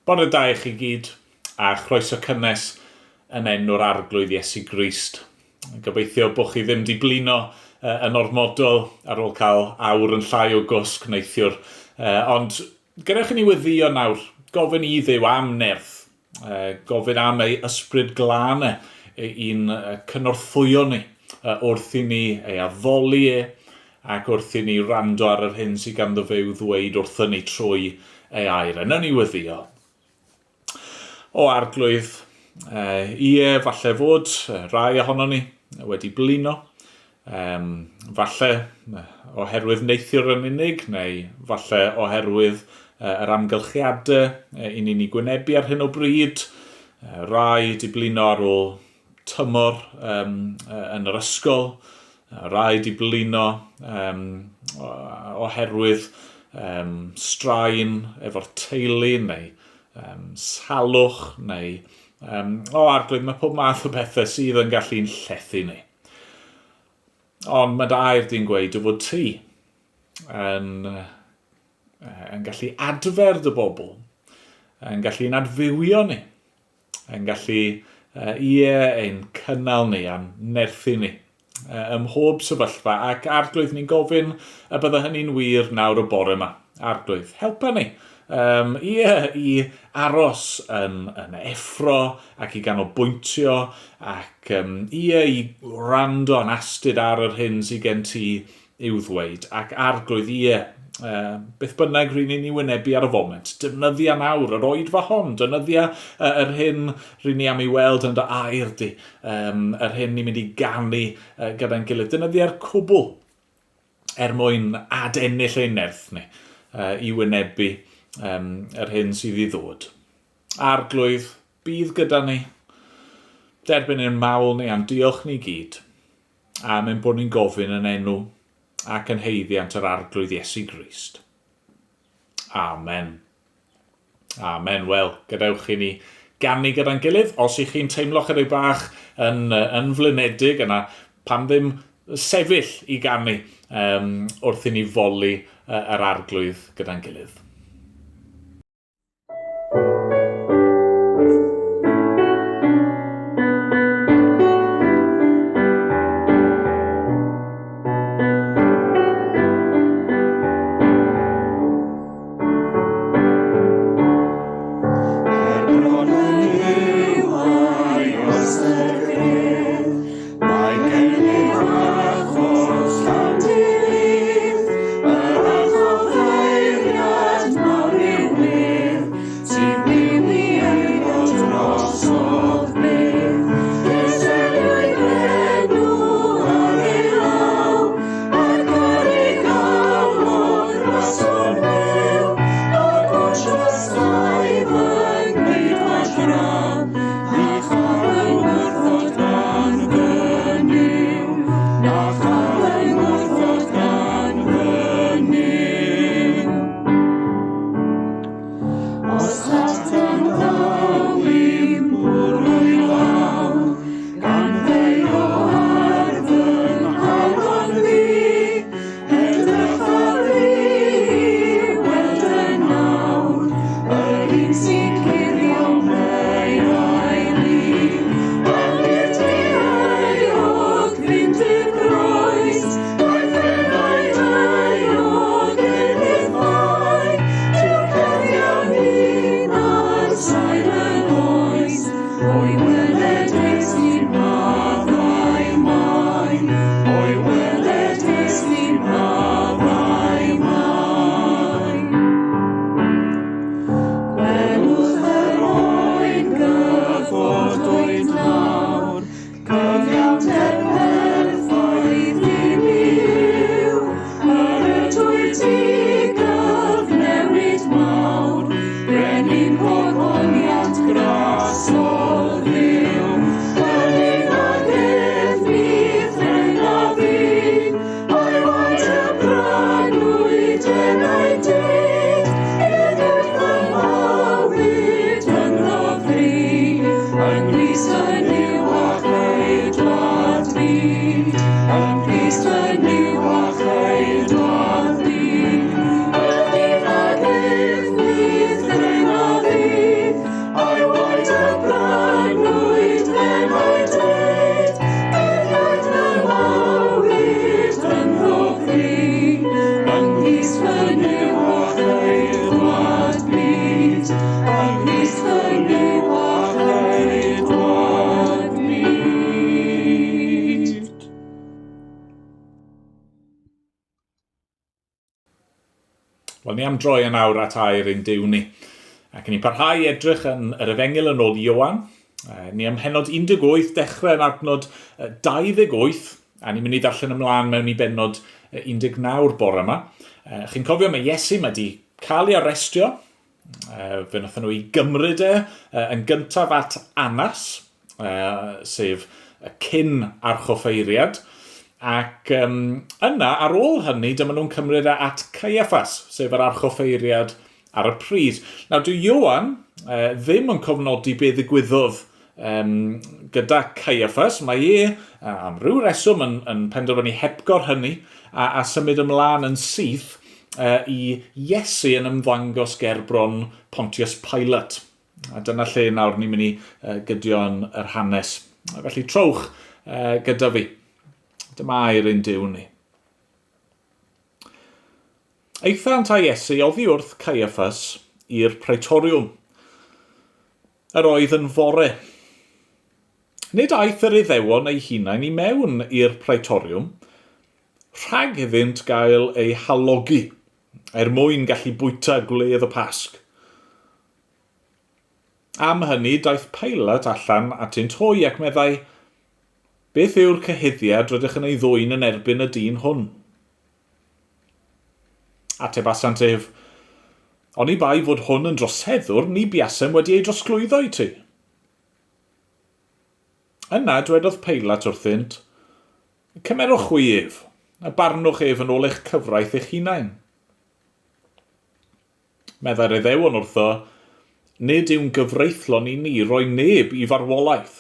Bore da i chi gyd, a chroeso cynnes yn enw'r arglwydd Iesu Grist. Gobeithio bod chi ddim di blino yn ormodol ar ôl cael awr yn llai o gwsg neithiwr. Ond gadewch i ni weddio nawr, gofyn i Dduw am nerth, gofyn am ei ysbryd glân i'n cynorthwyo ni wrth i ni ei addoli ac wrth i ni rando ar yr hyn sydd ganddo fe i'w ddweud wrthyn ni trwy ei air. Yna ni weddio. O arglwydd, falle fod rai ohono ni wedi blino, falle oherwydd neithiwr yn unig, neu falle oherwydd yr amgylchiadau i ni'n ei gwynebu ar hyn o bryd. Rai di blino ar ôl tymor yn yr ysgol, rai di blino oherwydd straen efo'r teulu neu salwch neu arglwydd, mae pob math o bethau sydd yn gallu'n llethu ni. Ond mae dy air di'n gweud o fod ti yn gallu adfer dy bobl, yn gallu'n adfywio ni, yn gallu ein cynnal ni a'n nerthu ni ym mhob sefyllfa, ac arglwydd ni'n gofyn y bydde hynny'n wir nawr y bore yma. Arglwydd, helpa ni i aros yn effro ac i ganolbwyntio ac i rando yn astyd ar yr hyn sydd gen ti i'w ddweud, ac arglwydd beth bynnag rydyn ni'n ei wynebu ar y foment. Defnyddia nawr yr oedfa hon, defnyddia yr hyn rydyn ni am ei weld yn dy air di, yr hyn ni'n mynd i ganu gyda'n gilydd. Defnyddio'r cwbl mwyn adennill ein nerth ni i wynebu yr hyn sydd i ddod. Arglwydd, bydd gyda ni, derbyn ein mawl ni am diolch ni gyd, am ein bod ni'n gofyn yn enw ac yn heiddiant yr arglwydd Iesu Grist. Amen. Amen. Wel, gadewch i ni ganu gyda'n gilydd. Os ych chi'n teimlo chydig bach yn flynedig yna, pam ddim sefyll i ganu wrth i ni foli yr arglwydd gyda'n gilydd. ni am droi yn awr at air ein diw ni. Ac yn ni parhau edrych yn yr efengil yn ôl Ioan. Ni am henod 18, dechrau yn adnod 28, a ni'n mynd i ddarllen ymlaen mewn i benod 19 bore yma. Chi'n cofio mae Iesu wedi cael ei arestio. Fe wnaethon nhw i gymryd yn gyntaf at Anas, sef y cyn archoffeiriad. Ac yna, ar ôl hynny, dyma nhw'n cymryd at Caerdydd, sef yr archoffeiriad ar y pryd. Nawr, dyw Ioan ddim yn cofnodi be ddigwyddodd gyda Caerdydd. Mae am ryw reswm yn penderfynu hepgor hynny a symud ymlaen yn syth i Iesu yn ymddangos gerbron Pontius Pilate. A dyna lle nawr ni'n mynd i gydio yn yr hanes. Felly trowch gyda fi. Dyma air ein diw ni. Eithant a Iesu oddi wrth Caerdydd i'r praetoriwm. Yr oedd yn fore. Nid aeth yr Iddewon ei hunain i mewn i'r praetoriwm, rhag iddynt gael ei halogi, mwyn gallu bwyta gwledd y Pasg. Am hynny, daeth Pilate allan at ynt hwy ac meddai, beth yw'r cyhuddiad rydych yn ei ddwyn yn erbyn y dyn hwn? Ateb asant ef, oni bai fod hwn yn droseddwr, ni biasem wedi ei drosglwyddo i ti. Yna dwedodd Pilate wrthynt, cymerwch hwy ef, a barnwch ef yn ôl eich cyfraith eich hunain. Meddai'r Iddewon wrtho, nid yw'n gyfreithlon i ni roi neb i farwolaeth.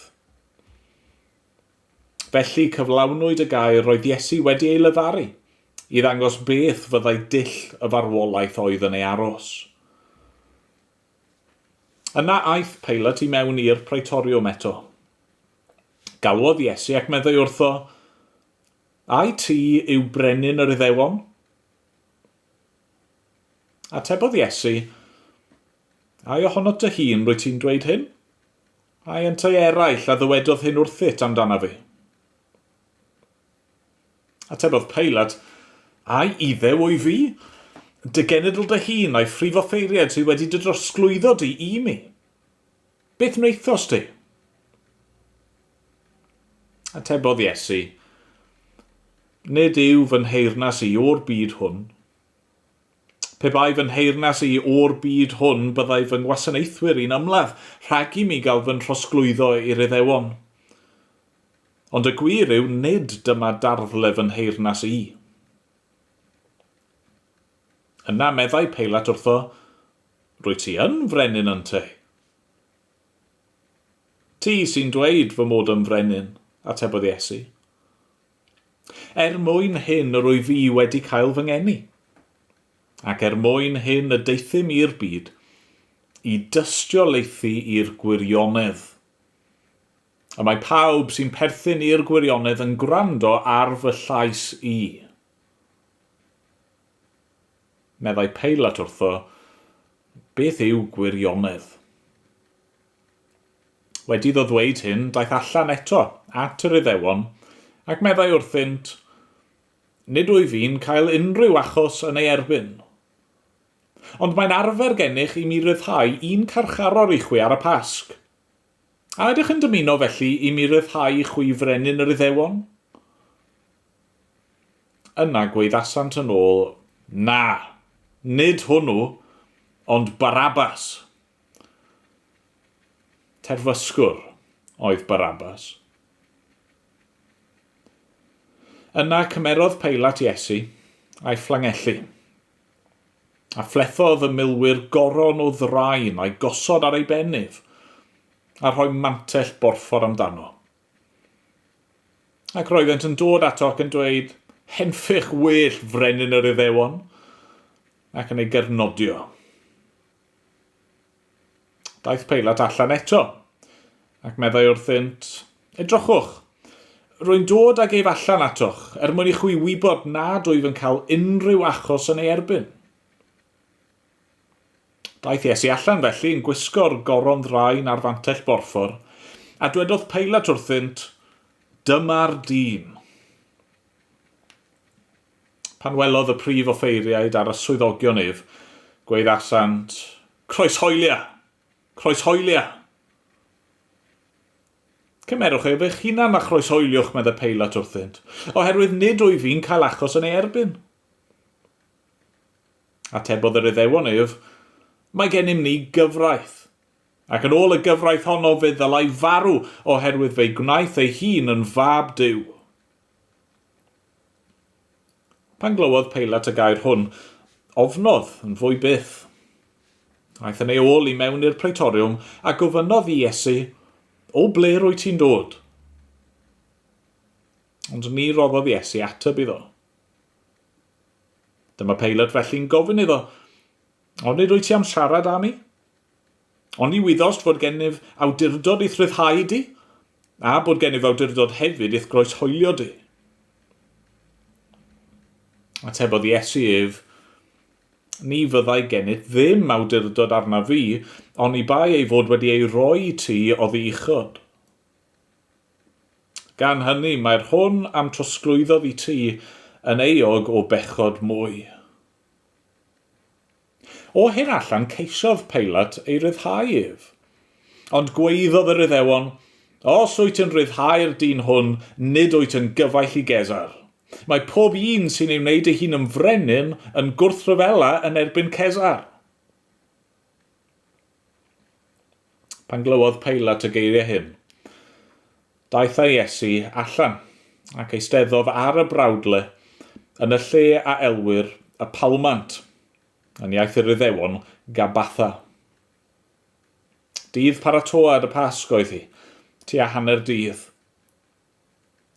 Felly cyflawnwyd y gair roedd Iesu wedi ei lefaru, i ddangos beth fyddai dull y farwolaeth oedd yn ei aros. Yna aeth Pilate i mewn i'r praetoriwm eto. Galwodd Iesu ac meddai wrtho, ai ti yw brenin yr Iddewon? Atebodd Iesu, ai ohono dy hun rwy ti'n dweud hyn? Ai yntau eraill a ddywedodd hyn wrthyt amdana fi? Atebodd Pilate, ai iddew o'i fi? Dy genedl dy hun a'i phrifottheiriad sydd wedi dy drosglwyddo di i mi. Beth wneithos ti? Atebodd Iesu, nid yw fy nheyrnas i o'r byd hwn. Pe bai fy nheyrnas i o'r byd hwn, byddai fy ngwasanaethwyr i'n ymladd rhag i mi gael fy trosglwyddo i'r Iddewon. Ond y gwir yw nid dyma darddle fy nheyrnas i. Yna meddai Pilate wrtho, rwy ti yn frenin yn te. Ti sy'n dweud fy mod yn frenin, atebodd Iesu. Mwyn hyn yr wyf fi wedi cael fy ngeni, ac mwyn hyn y deithim i'r byd, i dystio leithi i'r gwirionedd. A mae pawb sy'n perthyn i'r gwirionedd yn gwrando ar fy llais i. Meddai Pilate wrtho, beth yw gwirionedd? Wedi iddo ddweud hyn, daeth allan eto at yr Iddewon, ac meddai wrthynt, nid wyf fi'n cael unrhyw achos yn ei erbyn. Ond mae'n arfer gennych i mi ryddhau un carcharor i chwi ar y Pasg. A ydych yn dymuno felly i mi ryddhau i chwi frenin yr Iddewon? Yna gweithasant yn ôl, na, nid hwnnw, ond Barabas. Terfysgwr oedd Barabas. Yna cymerodd Pilate Iesu a'i fflangellu, a phlethodd y milwyr goron o ddraen a'i gosod ar ei bennyf, a rhoi mantell borffor amdano. Ac roeddent yn dod ato ac yn dweud, henffych well frenin yr Iddewon, ac yn ei gernodio. Daeth Pilate allan eto, ac meddai wrthynt, edrychwch, rwy'n dod ag ef allan atoch, mwyn i chwi wybod nad wyf yn cael unrhyw achos yn ei erbyn. Daeth Iesu allan felly yn gwisgo'r goron ddraen a'r fantell borffor, a dwedodd Pilate wrthynt, dyma'r dyn. Pan welodd y prif offeiriaid ar y swyddogion ef, Gweithasant, croeshoelia, croeshoelia. Cymerwch eich hunan a chroeshoeliwch, medde Peilat wrthynt, oherwydd nid wyf fi'n cael achos yn ei erbyn. Atebodd yr Iddewon ef, mae gennym ni gyfraith, ac yn ôl y gyfraith honno fe ddylai farw oherwydd fe gwnaeth ei hun yn fab Duw. Pan glywodd Peilat y gair hwn, ofnodd yn fwy byth. Aeth yn ei ôl i mewn i'r praetoriwm a gofynnodd i Iesu, o ble rwy ti'n dod? Ond ni roddodd Iesu ateb iddo. Dyma Peilat felly'n gofyn iddo, ond nid wyt ti am siarad am i? Ond ni wyddost fod gennyf awdurdod i'th ryddhau di, a bod gennyf awdurdod hefyd i'th groeshoelio di. Atebodd Iesu ef, ni fyddai gennyt ddim awdurdod arna fi, ond i bai ei fod wedi ei roi i ti oddi uchod. Gan hynny mae'r hwn am trosglwyddodd i ti yn eog o bechod mwy. O hyn allan ceisiodd Peilat ei ryddhau ef, ond gweiddodd yr Iddewon, os wyt yn ryddhau'r dyn hwn, nid wyt yn gyfaill i Gesar. Mae pob un sy'n ei wneud ei hun yn frenin yn gwrthryfela yn erbyn Cesar. Pan glywodd Peilat y geiriau hyn, daeth ei Iesu allan ac eisteddodd ar y brawdle yn y lle a elwyr y palmant, yn iaith yr Iddewon Gabatha. Dydd paratoad y Pasg oedd hi, tua hanner dydd.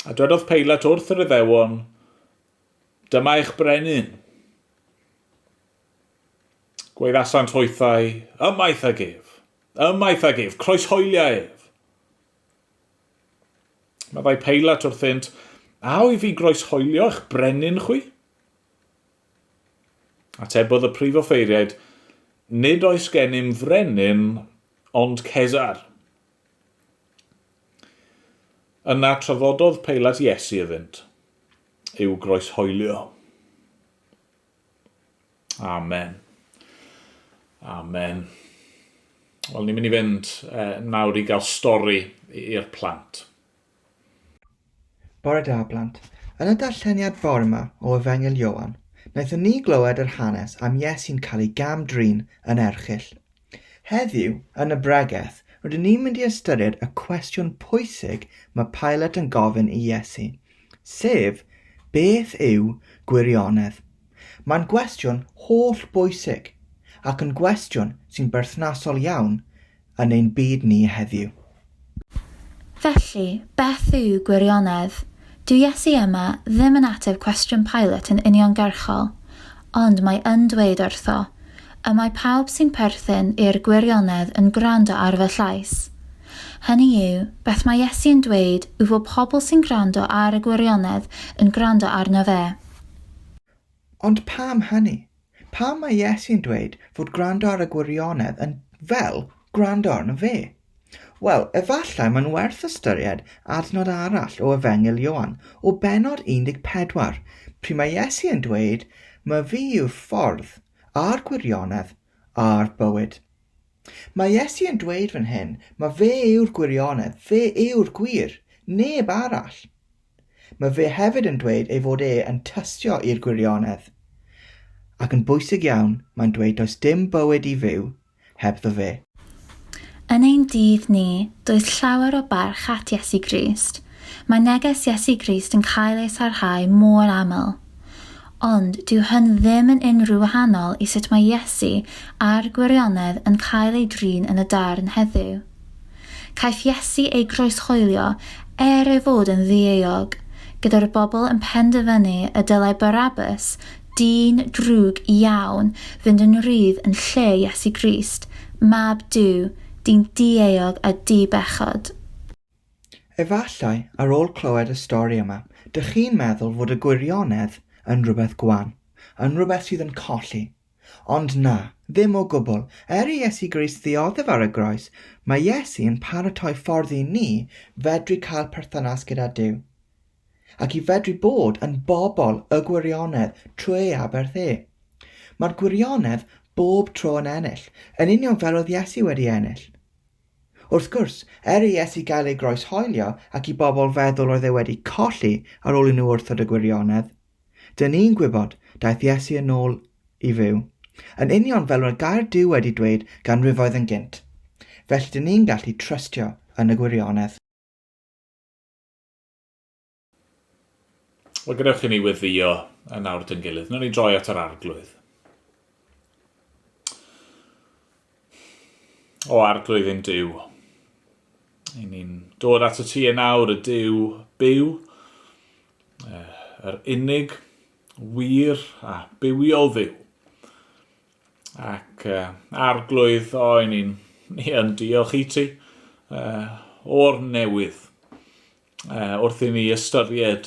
A dwedodd Peilat wrth yr Iddewon, dyma eich brenin. Gweithasant hwythau, ymaith ag ef, croeshoelia ef. Meddai Peilat wrthynt, a wyf fi groeshoelio eich brenin chwi? Atebodd y prif offeiriaid, nid oes gennym frenin, ond Cesar. Yna trafododd Peilat Iesu iddynt, i'w groeshoelio. Amen. Amen. Wel, ni'n mynd i fynd nawr i gael stori i'r plant. Bore da, plant. Yn y darlleniad bore yma o Efengyl Ioan, wnaethon ni glywed yr hanes am Iesu'n cael ei gamdrin yn erchyll. Heddiw, yn y bregeth, rydyn ni'n mynd i ystyried y cwestiwn pwysig mae Peilat yn gofyn i Iesu, sef, beth yw gwirionedd? Mae'n gwestiwn holl bwysig, ac yn gwestiwn sy'n berthnasol iawn yn ein byd ni heddiw. Felly, beth yw gwirionedd? Dyw Iesu yma ddim yn ateb cwestiwn Peilat yn uniongyrchol, ond mae yn dweud wrtho, y mae pawb sy'n perthyn i'r gwirionedd yn gwrando ar fy llais. Hynny yw, beth mae Iesu yn dweud yw fod pobl sy'n gwrando ar y gwirionedd yn gwrando arno fe. Ond pam hynny? Pam mae Iesu'n dweud fod gwrando ar y gwirionedd yn fel gwrando arno fe? Wel, efallai mae'n werth ystyried adnod arall o Efengyl Ioan o bennod 14, pryd mae Iesu yn dweud, mae fi yw'r ffordd a'r gwirionedd a'r bywyd. Mae Iesu yn dweud fan hyn, mae fe yw'r gwirionedd, fe yw'r gwir, neb arall. Mae fe hefyd yn dweud ei fod yn tystio i'r gwirionedd. Ac yn bwysig iawn, mae'n dweud does dim bywyd i fyw hebddo fe. Yn ein dydd ni, does llawer o barch at Iesu Grist. Mae neges Iesu Grist yn cael ei sarhau mor aml. Ond dyw hyn ddim yn unrhyw wahanol i sut mae Iesu a'r gwirionedd yn cael ei drin yn y darn heddiw. Caiff Iesu ei groeshoelio ei fod yn ddieog, gyda'r bobl yn penderfynu y dylai Barabbas, dyn drwg iawn, fynd yn rydd yn lle Iesu Grist, mab Duw, dyn dieog a dibechod. Efallai, ar ôl clywed y stori yma, dych chi'n meddwl fod y gwirionedd yn rhywbeth gwan, yn rhywbeth sydd yn colli. Ond na, ddim o gwbl. I Iesu Grist ddioddef ar y groes, mae Iesu yn paratoi ffordd i ni fedru cael perthynas gyda Duw. Ac i fedru bod yn bobl y gwirionedd trwy Aberthe. Mae'r gwirionedd bob tro yn ennill, yn union fel oedd Iesu wedi ennill. Wrth gwrs, i Iesu gael ei groes hoelio ac i bobl feddwl oedd wedi colli ar ôl i nhw wrthod y gwirionedd, dyn ni'n gwybod daeth Iesu yn ôl i fyw, yn union fel oedd Caerdydd wedi dweud gan ryfoedd yn gynt. Felly dyn ni'n gallu trystio yn y gwirionedd. Wel, gadewch i ni weddio yn awr dyn gilydd. Nawr ni droi at yr arglwydd. O arglwydd ein Duw. I ni'n dod at y ti yn awr y Duw byw, yr unig, wir a bywiol dduw. Ac arglwydd, ni yn diolch i ti o'r newydd, wrth i ni ystyried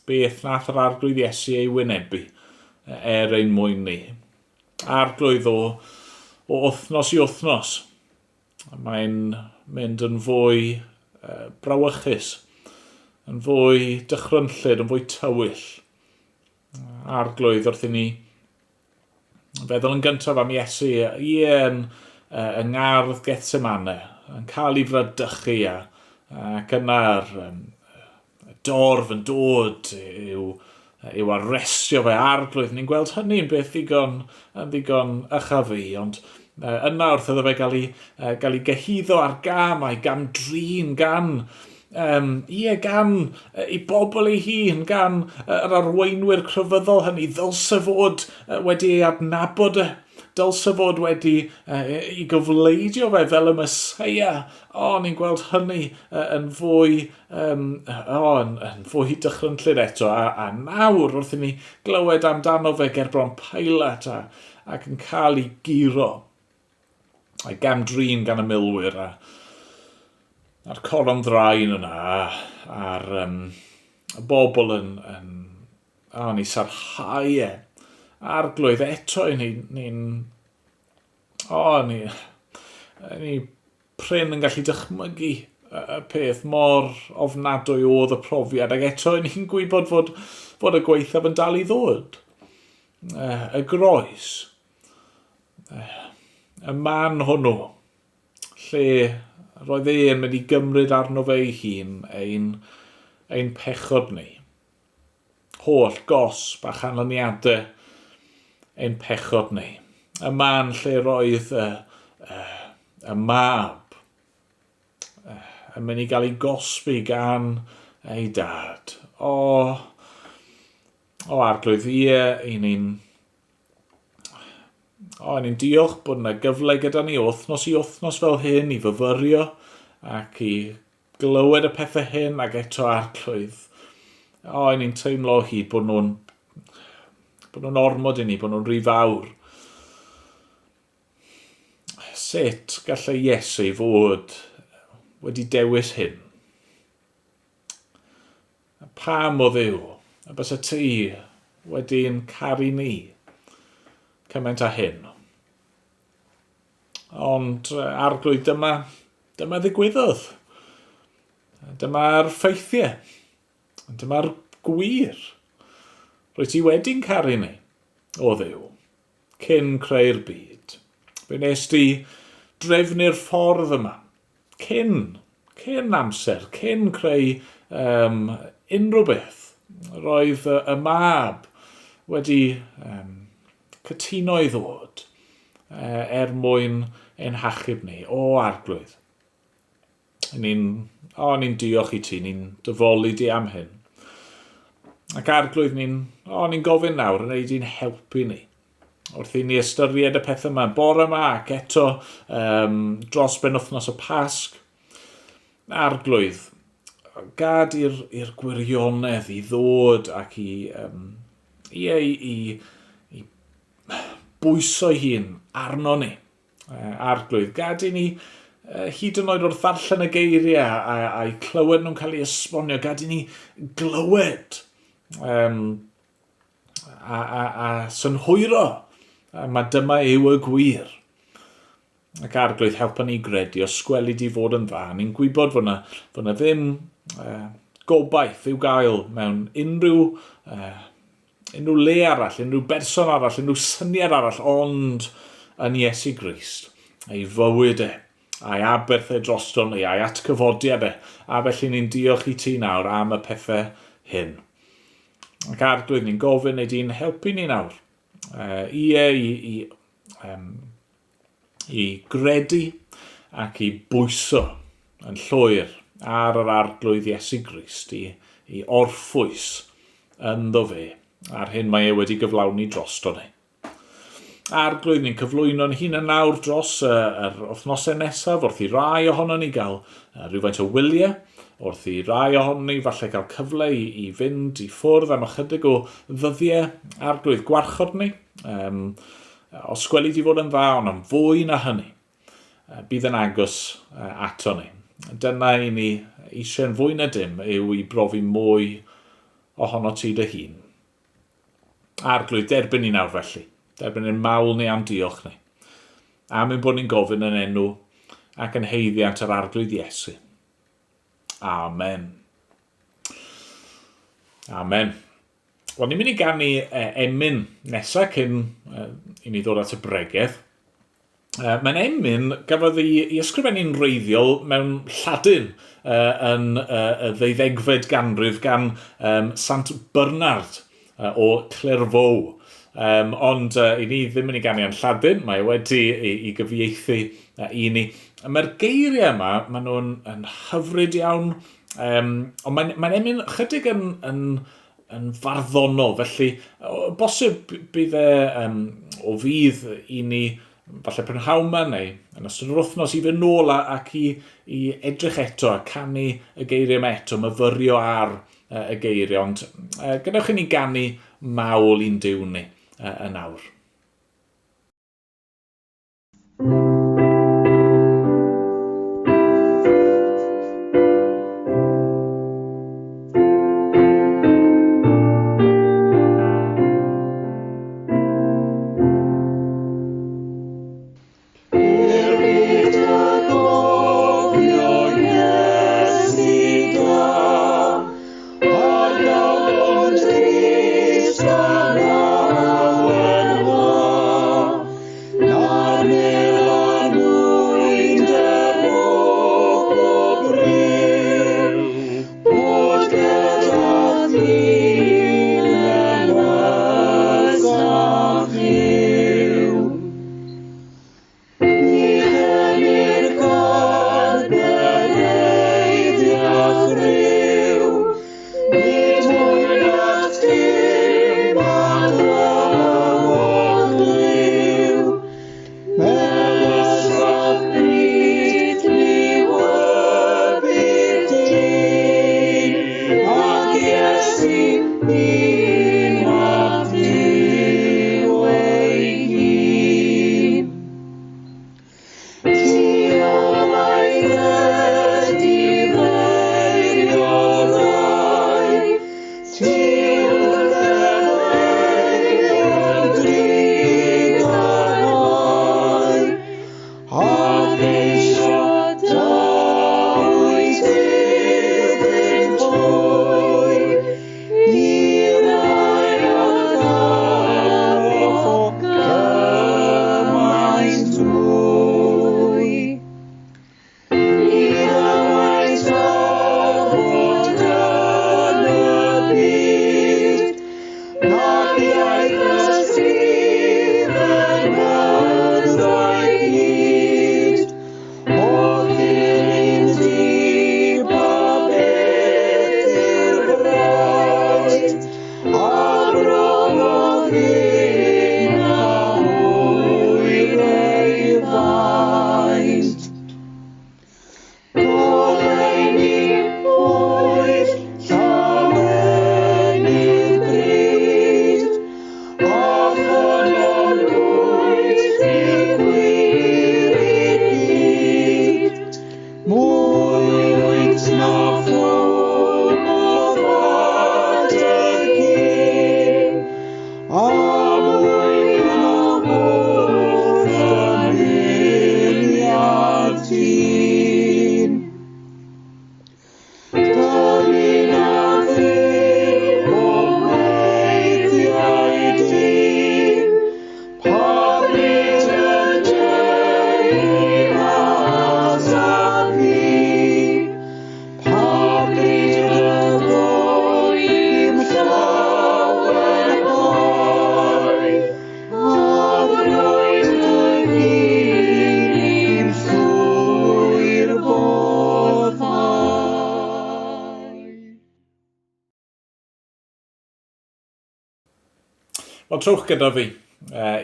beth nath yr arglwydd Iesu ei wynebu ein mwyn ni. Arglwydd o wythnos i wythnos. Mae'n mynd yn fwy brawychus, yn fwy dychrynllyd, yn fwy tywyll. Arglwydd wrth i ni feddwl yn gyntaf am Iesu yn ngardd Gethsemane, yn cael ei fradychu ac yna'r dorf yn dod i'w arrestio fe. Arglwydd, ni'n gweld hynny'n beth ddigon ychafu, ond yna wrth iddo fe gael ei gyhuddo ar gam a'i gam drin gan i bobl ei hun, gan yr arweinwyr crefyddol hynny, ddylse fod wedi ei adnabod dylse fod wedi i gyfleidio fe fel y Meseia. Ni'n gweld hynny yn fwy dychrynllyd eto. A nawr wrth i ni glywed amdano fe ger bron Pilat ac yn cael ei guro a'i gamdrin gan y milwyr a'r coron ddraen yna a'r bobl yn ei sarhau arglwydd eto ni'n prin yn gallu dychmygu y peth mor ofnadwy oedd y profiad, ac eto ni'n gwybod fod y gweithaf yn dal i ddod. Y groes, y man hwnnw, lle roedd e'n mynd i gymryd arno fe ei hun ein pechod ni. Holl gosb a chanlyniadau ein pechod ni. Y man lle roedd y mab yn mynd i gael ei gosbi gan ei dad. Arglwydd, ni'n diolch bod yna gyfle gyda ni wythnos i wythnos fel hyn i fyfyrio ac i glywed y pethau hyn, ac eto arglwydd. Ni'n teimlo hyd bod nhw'n ormod i ni, bod nhw'n rhy fawr. Sut gallai Iesu fod wedi dewis hyn? Pam o Dduw, a bys y ti wedi'n caru ni cymaint â hyn? Ond arglwydd, dyma ddigwyddodd. Dyma'r ffeithiau. Dyma'r gwir. Rwyt ti wedi'n caru ni, o Dduw, cyn creu'r byd. Fe nes ti drefnu'r ffordd yma, cyn amser, cyn creu unrhyw beth. Roedd y mab wedi cytuno i ddod mwyn ein hachub ni. Arglwydd. Ni'n diolch i ti, ni'n dyfolu di am hyn. Ac arglwydd, ni'n gofyn nawr yn ei di'n helpu ni. Wrth i ni ystyried y pethau yma bore yma ac eto dros benwythnos y Pasg. Arglwydd, gad i'r gwirionedd i ddod ac i bwyso hun arno ni. Arglwydd, gad i ni hyd yn oed wrth ddarllen y geiriau a'i clywed nhw'n cael ei esbonio, gad i ni glywed a synhwyro mae dyma yw y gwir. Ac arglwydd, helpa ni gredu os gweli di fod yn dda. Ni'n gwybod fod na ddim gobaith i'w gael mewn unrhyw le arall, unrhyw berson arall, unrhyw syniad arall, ond yn Iesu Grist, ei fywyd a'i aberth droston ni, a'i atgyfodiad a felly ni'n diolch i ti nawr am y pethau hyn. Ac Arglwydd, ni'n gofyn ei di'n helpu ni nawr i gredu ac i bwyso yn llwyr ar yr arglwydd Iesu Grist, i orffwys ynddo fe, a'r hyn mae e wedi gyflawni drosto ni. Arglwydd, ni'n cyflwyno'n hun yn nawr dros yr wythnosau nesaf wrth i rai ohono ni gael rhywfaint o wyliau, wrth i rai ohono ni falle cael cyfle i fynd i ffwrdd am ychydig o ddyddiau arglwydd gwarchod ni. Os gweli di fod yn dda, ond am fwy na hynny, bydd yn agos ato ni. Dyna i ni eisiau'n fwy na dim yw i brofi mwy ohono ti dy hun. Arglwydd, derbyn ni nawr felly. Derbyn ni'n mawl ni am diolch ni. Am ein bod ni'n gofyn yn enw ac yn heiddiant yr arglwydd Iesu. Amen. Amen. Wel, ni'n mynd i ganu emyn nesaf cyn i ni ddod at y bregeth. Mae'n emyn gafodd ei ysgrifennu'n wreiddiol mewn Lladin yn y 18fed ganrif gan Sant Bernard o Clairvaux. Ond i ni ddim yn ei ganu yn Lladin, mae wedi ei gyfieithu i ni. Mae'r geiriau yma, maen nhw'n hyfryd iawn, ond mae'n emyn chydig yn farddonol, felly bosib bydd o fydd i ni falle prynhawn yma neu yn ystod yr wythnos i fynd nôl ac i edrych eto a canu y geiriau yma eto, myfyrio ar y geiriau, ond gadewch i ni ganu mawl i'n Duw ni yn awr. Christ, Wel, trowch gyda fi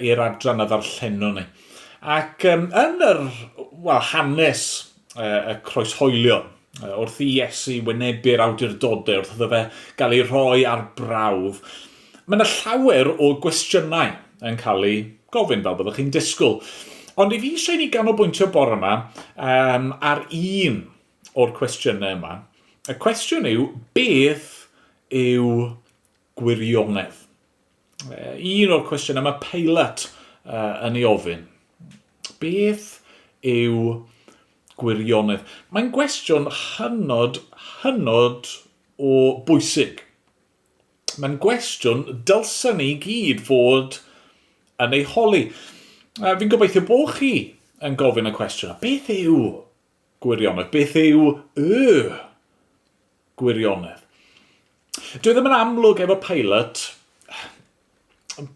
i'r adran y ddarllenwn ni. Ac yn yr hanes y croeshoelio, wrth i Iesu wynebu'r awdurdodau, wrth iddo fe gael ei roi ar brawf, mae yna llawer o gwestiynau yn cael ei gofyn fel byddwch chi'n disgwyl. Ond i fi eisiau ni ganolbwyntio bore yma ar un o'r cwestiynau yma. Y cwestiwn yw, beth yw gwirionedd? Un o'r cwestiynau mae Pilate yn ei ofyn. Beth yw gwirionedd? Mae'n gwestiwn hynod o bwysig. Mae'n gwestiwn dylsen ni gyd fod yn ei holi. Fi'n gobeithio bod chi yn gofyn y cwestiwn. Beth yw gwirionedd? Beth yw gwirionedd? Dwi ddim yn amlwg efo Pilate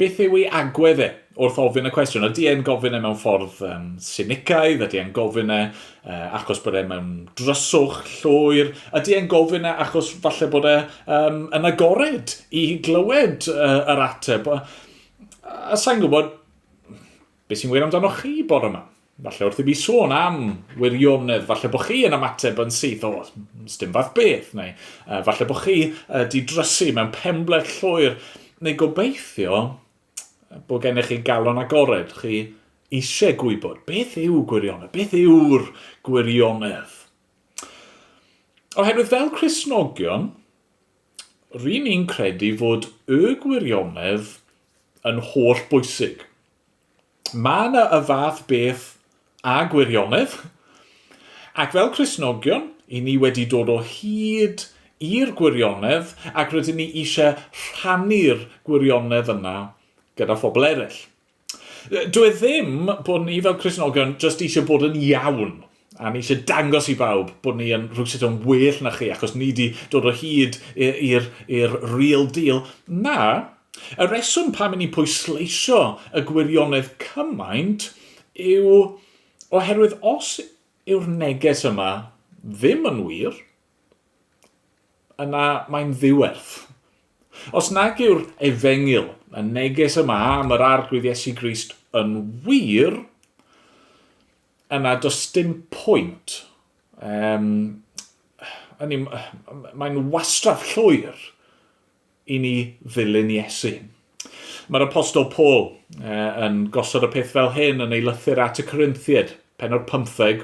beth yw ei agwedd wrth ofyn y cwestiwn. Ydy e'n gofyn mewn ffordd sinicaidd? Ydy e'n gofyn achos bod e mewn dryswch, llwyr? Ydy e'n gofyn achos falle bod yn agored i glywed yr ateb? A sa'n gwybod beth sy'n wir amdano chi bore yma. Falle wrth i fi sôn am wirionedd, falle bod chi yn ymateb yn syth, dim fath beth, neu falle bod chi di drysu mewn penbleth llwyr, neu gobeithio bod gennych chi galon agored, chi eisiau gwybod beth yw gwirionedd, beth yw'r gwirionedd. Oherwydd fel Cristnogion, rydyn ni'n credu fod y gwirionedd yn holl bwysig. Mae yna y fath beth a gwirionedd, ac fel Cristnogion, i ni wedi dod o hyd i'r gwirionedd, ac rydyn ni eisiau rhannu'r gwirionedd yna gyda phobl eraill. Dwi ddim bod ni fel Cristnogion just eisiau bod yn iawn, a ni eisiau dangos i bawb bod ni yn rhywsut yn well na chi, achos ni wedi dod o hyd i'r real deal. Na, y reswm pam ni'n pwysleisio y gwirionedd cymaint yw oherwydd os yw'r neges yma ddim yn wir, yna mae'n ddiwerth. Os nag yw'r efengil, y neges yma am yr arglwydd Iesu Grist yn wir, yna does dim pwynt. Mae'n wastraff llwyr i ni ddilyn Iesu. Mae'r apostol Paul yn gosod y peth fel hyn yn ei lythyr at y Corinthiaid, pennod 15,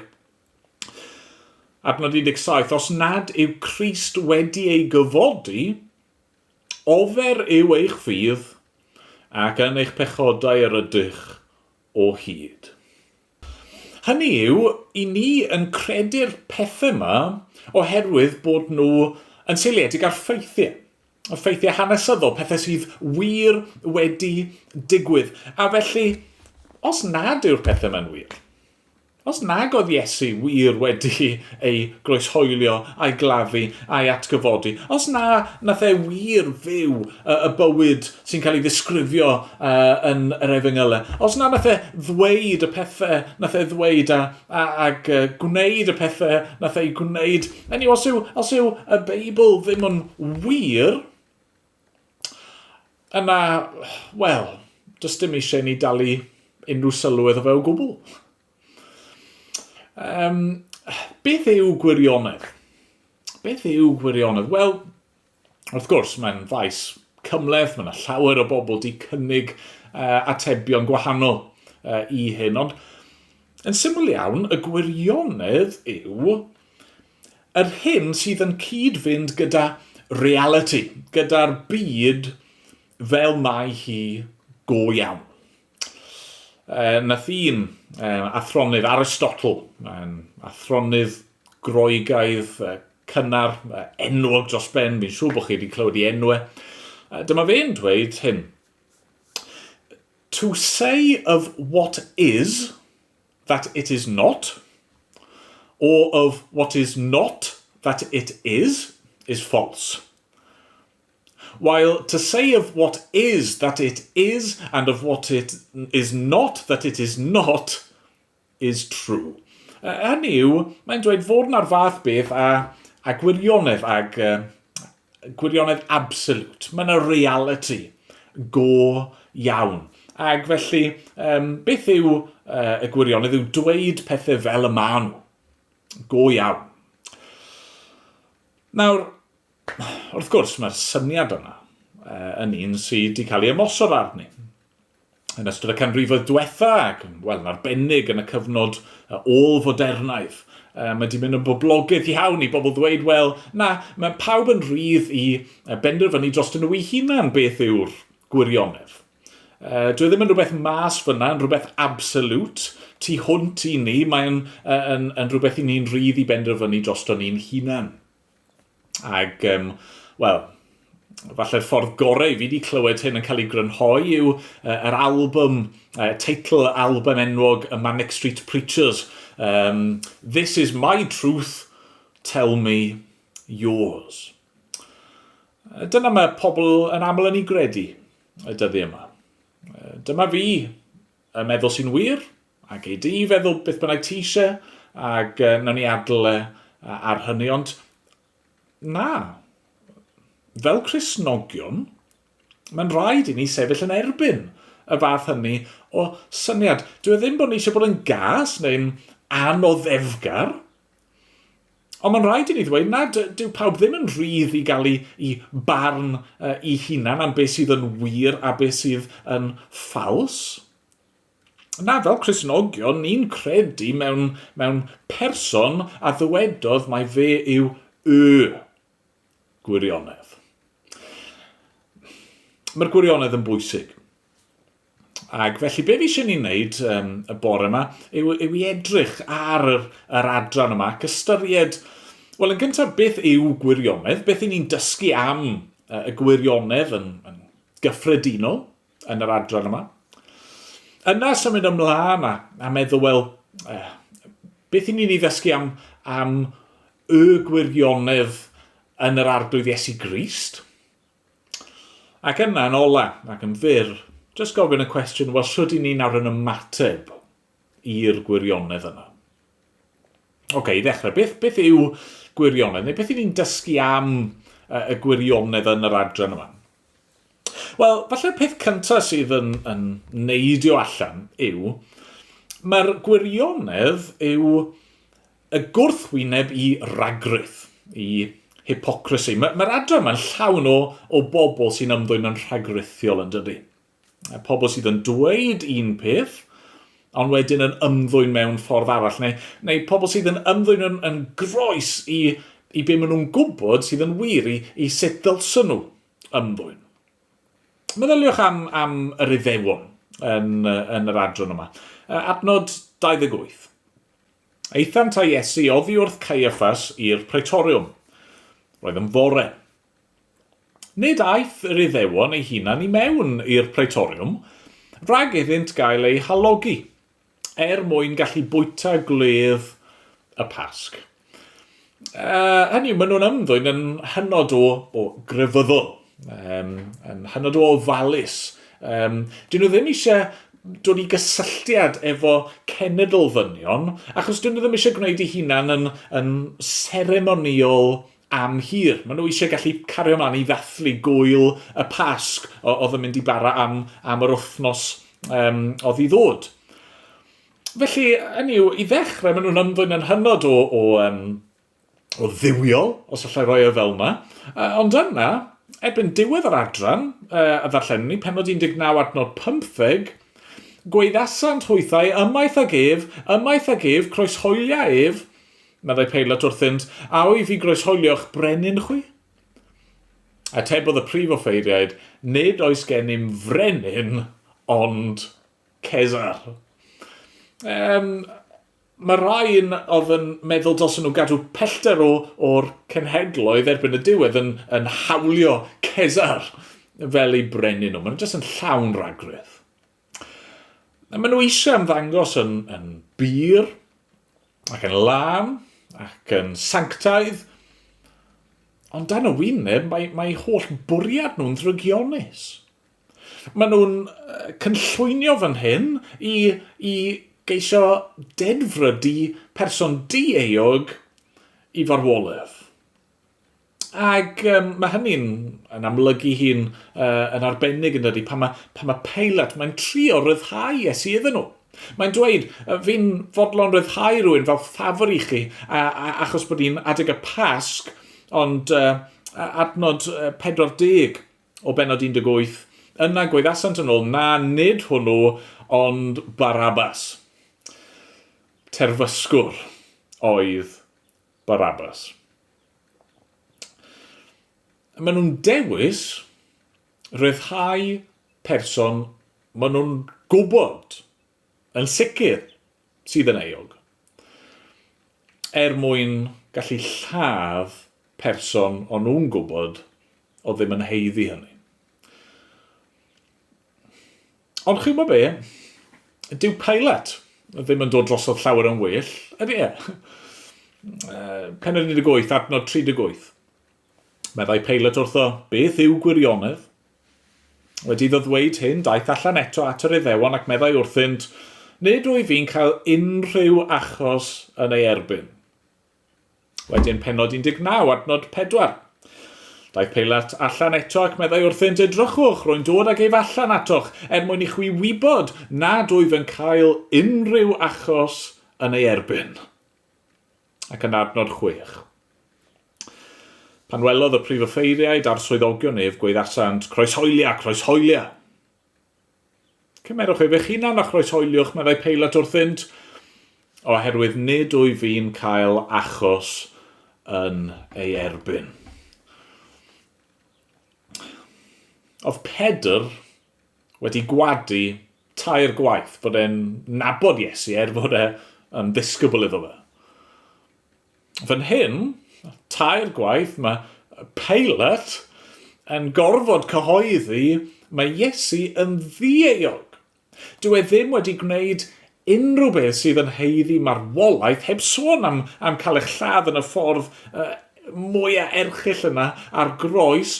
adnod 17, os nad yw Crist wedi ei gyfodi, ofer yw eich ffydd ac yn eich pechodau yr ydych o hyd. Hynny yw, i ni yn credu'r pethau yma oherwydd bod nhw yn seiliedig ar ffeithiau. Y ffeithiau hanesyddol, pethau sydd wir wedi digwydd. A felly, os nad yw'r pethau yma'n wir, os nag oedd Iesu wir wedi ei groeshoelio, a'i gladdu, a'i atgyfodi, os nath e wir fyw y bywyd sy'n cael ei ddisgrifio yn yr efengylau, os nath e ddweud y pethau nath e ddweud ag gwneud y pethau nath ei gwneud, os yw y Beibl ddim yn wir, yna, wel, does dim eisiau ni dalu unrhyw sylwedd o fe o gwbl. Beth yw gwirionedd? Beth yw gwirionedd? Wel, wrth gwrs, mae'n faes cymleth, mae'n llawer o bobl di cynnig atebion gwahanol i hyn, ond yn syml iawn, y gwirionedd yw yr hyn sydd yn cyd-fynd gyda reality, gyda'r byd fel mae hi go iawn. Nath un athronydd Aristotle, athronydd Groegaidd cynnar, enwog dros ben, fi'n siŵr bod chi wedi clywed i enwau. Dyma fe'n dweud hyn. To say of what is that it is not, or of what is not that it is false. While to say of what is that it is, and of what it is not that it is not, is true. Hynny yw, mae'n dweud fod yna'r fath beth a gwirionedd ag gwirionedd absolute. Mae'n y reality go iawn. Ac felly, beth yw y gwirionedd yw dweud pethau fel y maen nhw. Go iawn. Nawr, wrth gwrs, mae'r syniad yna yn un sydd wedi cael ei ymosod arni. Yn ystod y canrifoedd diwetha ac yn arbennig yn y cyfnod ôl fodernaidd. Mae wedi mynd yn boblogaidd iawn i bobl ddweud, wel, mae pawb yn rhydd i benderfynu dros nhw ei hunan beth yw'r gwirionedd. Dwi ddim yn rhywbeth mas fyna, yn rhywbeth absolute, tu hwnt i ni, mae'n rhywbeth i ni'n rhydd i benderfynu dros ni'n hunan. Ac, falle'r ffordd gorau fi wedi clywed hyn yn cael ei grynhoi yw yr album, teitl album enwog y Manic Street Preachers. This is my truth, tell me yours. Dyna mae pobl yn aml yn ei gredu y dyddi yma. Dyma fi yn meddwl sy'n wir, ac ei di feddwl beth bynnag ti eisiau, ac nawn ni adle ar hynny, ond na. Fel Cristnogion, mae'n rhaid i ni sefyll yn erbyn y fath hynny o syniad. Dwi ddim bod ni eisiau bod yn gas neu'n anoddefgar, ond mae'n rhaid i ni ddweud, dyw pawb ddim yn rhydd i gael i barn i hunan am beth sydd yn wir a beth sydd yn ffals. Na, fel Cristnogion, ni'n credu mewn person a ddywedodd mai fe yw gwirionedd. Mae'r gwirionedd yn bwysig. Ac felly, be fi eisiau ni wneud y bore yma yw i edrych ar yr adran yma, ac ystyried, wel, yn gyntaf, beth yw gwirionedd, beth i ni'n dysgu am y gwirionedd yn gyffredinol yn yr adran yma. Yna symud ymlaen a meddwl, wel, beth i ni'n ei ddysgu am y gwirionedd yn yr arglwydd Iesu Grist. Ac yna yn ola, ac yn fyr, jyst gofyn y cwestiwn, wel, sut i ni nawr yn ymateb i'r gwirionedd yna? I ddechrau, beth yw gwirionedd? Neu beth i ni'n dysgu am y gwirionedd yn yr adran yma? Wel, falle'r peth cyntaf sydd yn neidio allan yw, mae'r gwirionedd yw y gwrthwyneb i ragryth, i hypocrisy. Mae'r adran yma'n llawn o bobl sy'n ymddwyn yn rhagrithiol yn dydy. Pobl sydd yn dweud un peth, ond wedyn yn ymddwyn mewn ffordd arall, neu pobl sydd yn ymddwyn yn groes i be maen nhw'n gwybod sydd yn wir, i sut ddylsyn nhw ymddwyn. Meddyliwch am yr Iddewon yn yr adran yma. Adnod 28. Eithant a Iesu oddi wrth Caiaffas i'r Praetoriwm. Roedd yn fore. Nid aeth yr Iddewon ei hunan i mewn i'r Praetoriwm, rhag iddynt gael ei halogi, mwyn gallu bwyta gledd y Pasg. Hynny yw, maen nhw'n ymddwyn yn hynod o grefyddol, yn hynod o ofalus. Dyn nhw ddim eisiau dod i gysylltiad efo cenedl ddynion, achos dyn nhw ddim eisiau gwneud ei hunan yn seremoniol am hir. Maen nhw eisiau gallu cario ymlaen i ddathlu gwyl y Pasg oedd yn mynd i bara am yr wythnos oedd i ddod. Felly, hynny yw, i ddechrau, maen nhw'n ymddwyn yn hynod o ddiwiol, os allai roi o fel yma. Ond yna, erbyn diwedd yr adran, a ddarllen ni, penod 19 adnod 15, gweithasant hwythau ymaith ag ef, croeshoelia ef, meddai Peilat wrthynt, a wyf fi groeshoelio'ch brenin chwi? Atebodd y prif offeiriaid, nid oes gennym frenin, ond Cesar. Mae rhain oedd yn meddwl dylsyn nhw gadw pellter o'r cenhedloedd erbyn y diwedd yn hawlio Cesar fel ei brenin nhw. Maen nhw jyst yn llawn ragryth. Maen nhw eisiau ymddangos yn bir, ac yn lam, ac yn sanctaidd, ond dan y wyneb mae holl bwriad nhw'n ddrygionus. Maen nhw'n cynllwynio fan hyn i geisio dedfrydu person di-eog i farwolaeth. Ac mae hynny'n amlygu hi'n yn arbennig yn ydy pan mae Pilate, mae'n trio ryddhau Iesu iddyn nhw. Mae'n dweud, fi'n fodlon ryddhau rhywun fel ffafr i chi, achos bod hi'n adeg y Pasg, ond adnod 40 o benod 18, yna gweithasant yn ôl, na nid hwnnw, ond Barabbas. Terfysgwr oedd Barabbas. Maen nhw'n dewis ryddhau person maen nhw'n gwybod yn sicr sydd yn eog, mwyn gallu lladd person o'n nhw'n gwybod o ddim yn heiddi hynny. Ond chi'n gwybod be? Dyw Pilate ddim yn dod drosodd llawer yn well, ydy e? Penod 18, adnod 38. Meddai Pilate wrtho, beth yw gwirionedd? Wedi iddo ddweud hyn, daeth allan eto at yr Iddewon ac meddai wrthynt, nid wyf fi'n cael unrhyw achos yn ei erbyn. Wedyn penod 19, adnod 4. Daeth Pilate allan eto ac meddai wrthynt, edrychwch, rwy'n dod ag eif allan atoch, mwyn i chwi wybod nad wyf yn cael unrhyw achos yn ei erbyn. Ac yn adnod 6. Pan welodd y prif offeiriaid a'r swyddogion ef gweithasant, croeshoelia, croeshoelia. Cymerwch eich hunan a chroeshoeliwch, meddai Pilate wrthynt, oherwydd nid wyf fi'n cael achos yn ei erbyn. Oedd Pedr wedi gwadu tair gwaith bod e'n nabod Iesu bod e'n ddisgybl iddo fe. Fan hyn, tair gwaith, mae Pilate yn gorfod cyhoeddi mae Iesu yn ddieog. Dyw e ddim wedi gwneud unrhyw beth sydd yn heiddi marwolaeth heb sôn am cael eich lladd yn y ffordd mwyaf erchyll yna ar groes.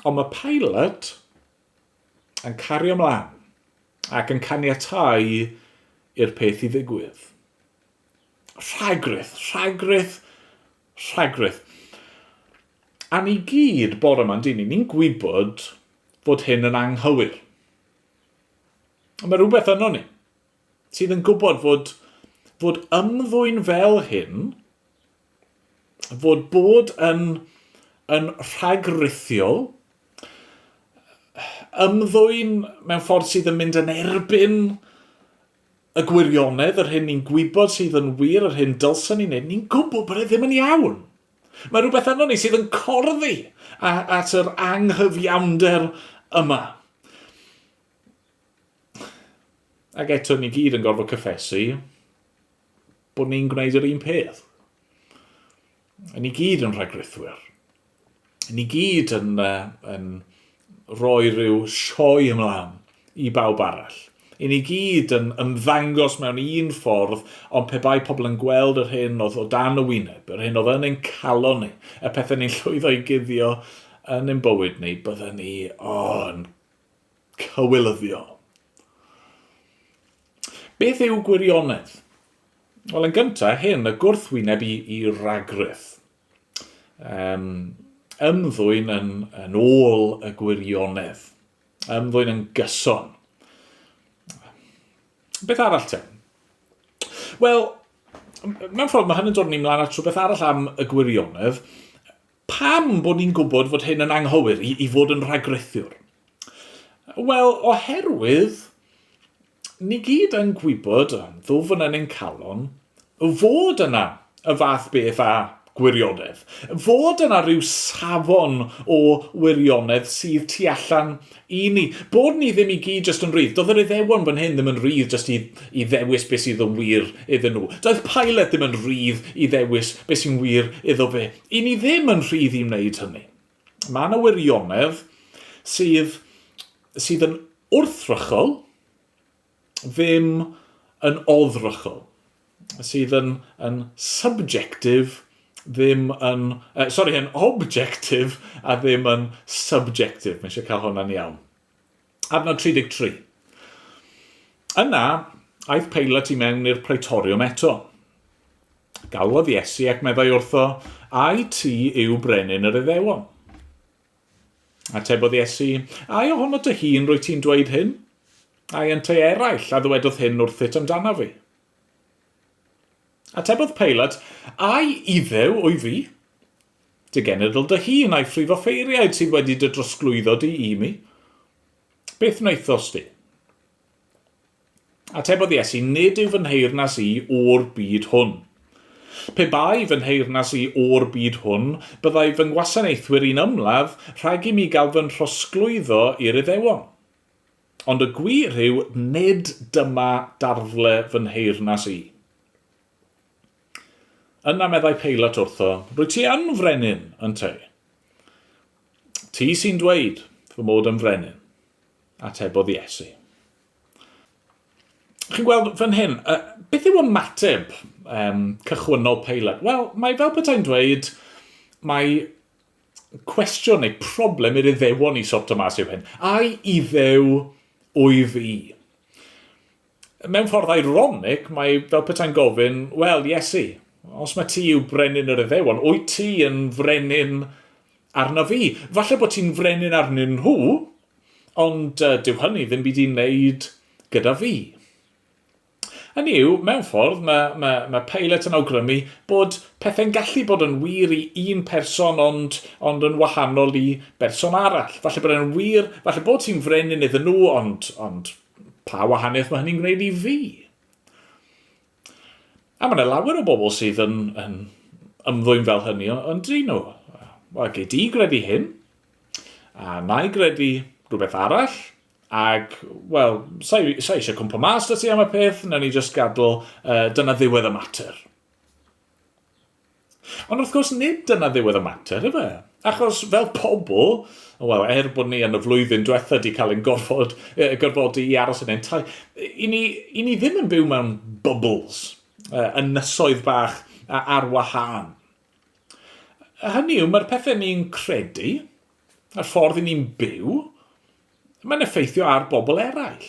Ond mae Pilate yn cario ymlaen ac yn caniatáu i'r peth i ddigwydd. Rhagryth. A ni gyd bore yma'n dyn ni'n gwybod fod hyn yn anghywir. Mae rhywbeth yno ni sydd yn gwybod fod ymddwyn fel hyn, fod bod yn rhagrithiol, ymddwyn mewn ffordd sydd yn mynd yn erbyn y gwirionedd, yr hyn ni'n gwybod sydd yn wir, yr hyn dylsyn ni'n neud, ni'n gwybod bod e ddim yn iawn. Mae rhywbeth yno ni sydd yn corddi at yr anghyfiawnder yma. Ac eto ni gyd yn gorfod cyffesu bod ni'n gwneud yr un peth. Ni gyd yn rhagrythwyr. Ni gyd yn rhoi rhyw sioe ymlaen i bawb arall. Ni gyd yn ymddangos mewn un ffordd, ond pe bai pobl yn gweld yr hyn oedd o dan y wyneb, yr hyn oedd yn ein calon ni, y pethau ni'n llwyddo i guddio yn ein bywyd ni, byddwn ni yn cywilyddio. Beth yw gwirionedd? Wel, yn gyntaf, hyn y gwrthwyneb i ragryth. Ymddwyn yn ôl y gwirionedd. Ymddwyn yn gyson. Beth arall te? Wel, mewn ffordd mae hyn yn dod ni mlaen at rhywbeth arall am y gwirionedd. Pam bod ni'n gwybod fod hyn yn anghywir i fod yn rhagrythiwr? Wel, oherwydd ni gyd yn gwybod, ddwfn yn ein calon, fod yna y fath beth a gwirionedd. Fod yna rhyw safon o wirionedd sydd tu allan i ni. Bod ni ddim i gyd jyst yn rydd. Doedd yr Iddewon fan hyn ddim yn rydd jyst i ddewis beth sydd yn wir iddyn nhw. Doedd Pilate ddim yn rydd i ddewis beth sy'n wir iddo fe. I ni ddim yn rydd i wneud hynny. Mae yna wirionedd sydd yn wrthrychol, ddim yn oddrychol. Sydd yn subjective, ddim yn objective a ddim yn subjective. Mae eisiau cael hwnna'n iawn. Adnod 33. Yna, aeth Pilate i mewn i'r praetoriwm eto. Galwodd Iesu ac meddai wrtho, ai ti yw brenin yr Iddewon? Atebodd Iesu, ai ohono dy hun rwy ti'n dweud hyn? Ai yn te eraill a ddwedodd hyn wrthyt amdana fi? Atebodd Peilat, ai iddew o'i fi? Dy genedl dy hun a'i phrif offeiriaid sydd wedi dy drosglwyddo di i mi? Beth wnaethos di? Atebodd Iesu, nid yw fy nheyrnas i o'r byd hwn. Pe bai fy nheyrnas i o'r byd hwn, byddai fy ngwasanaethwyr i'n ymladd rhag i mi gael fy nhrosglwyddo i'r Iddewon. Ond y gwir yw, nid dyma darfle fy nheyrnas i. Yna meddai Peilat wrtho, rwy ti yn frenin yn te. Ti sy'n dweud fy mod yn frenin. Atebodd Iesu. Chi'n gweld fan hyn, beth yw ymateb cychwynnol Peilat? Wel, mae fel petai'n dweud, mae cwestiwn neu problem i'r Iddewon i sorto mas yw hyn. Ai iddew o'i fi? Mewn ffordd ironic, mae fel petai'n gofyn, wel, Iesu, os mae ti yw brenin yr Iddewon, wyt ti yn frenin arna fi? Falle bod ti'n frenin arnyn nhw, ond dyw hynny ddim byd i'n neud gyda fi. Hynny yw, mewn ffordd, mae Peilat yn awgrymu bod pethau'n gallu bod yn wir i un person ond yn wahanol i berson arall. Falle bod yn wir, falle bod ti'n frenin iddyn nhw, ond pa wahaniaeth mae hynny'n gwneud i fi? A mae yna lawer o bobl sydd yn ymddwyn fel hynny, ond dyn nhw. Wel, gei di gredu hyn, a na i gredu rhywbeth arall, ac, wel, sa eisiau cwmpa mas da ti am y peth, na ni just gadw dyna ddiwedd y mater. Ond wrth gwrs, nid dyna ddiwedd y mater, efe? Achos fel pobl, wel, bod ni yn y flwyddyn diwetha wedi cael ein gorfodi i aros yn ein tai, i ni ddim yn byw mewn bubbles, yn nysoedd bach ar wahân. Hynny yw, mae'r pethau ni'n credu, a'r ffordd ni'n byw, mae'n effeithio ar bobl eraill.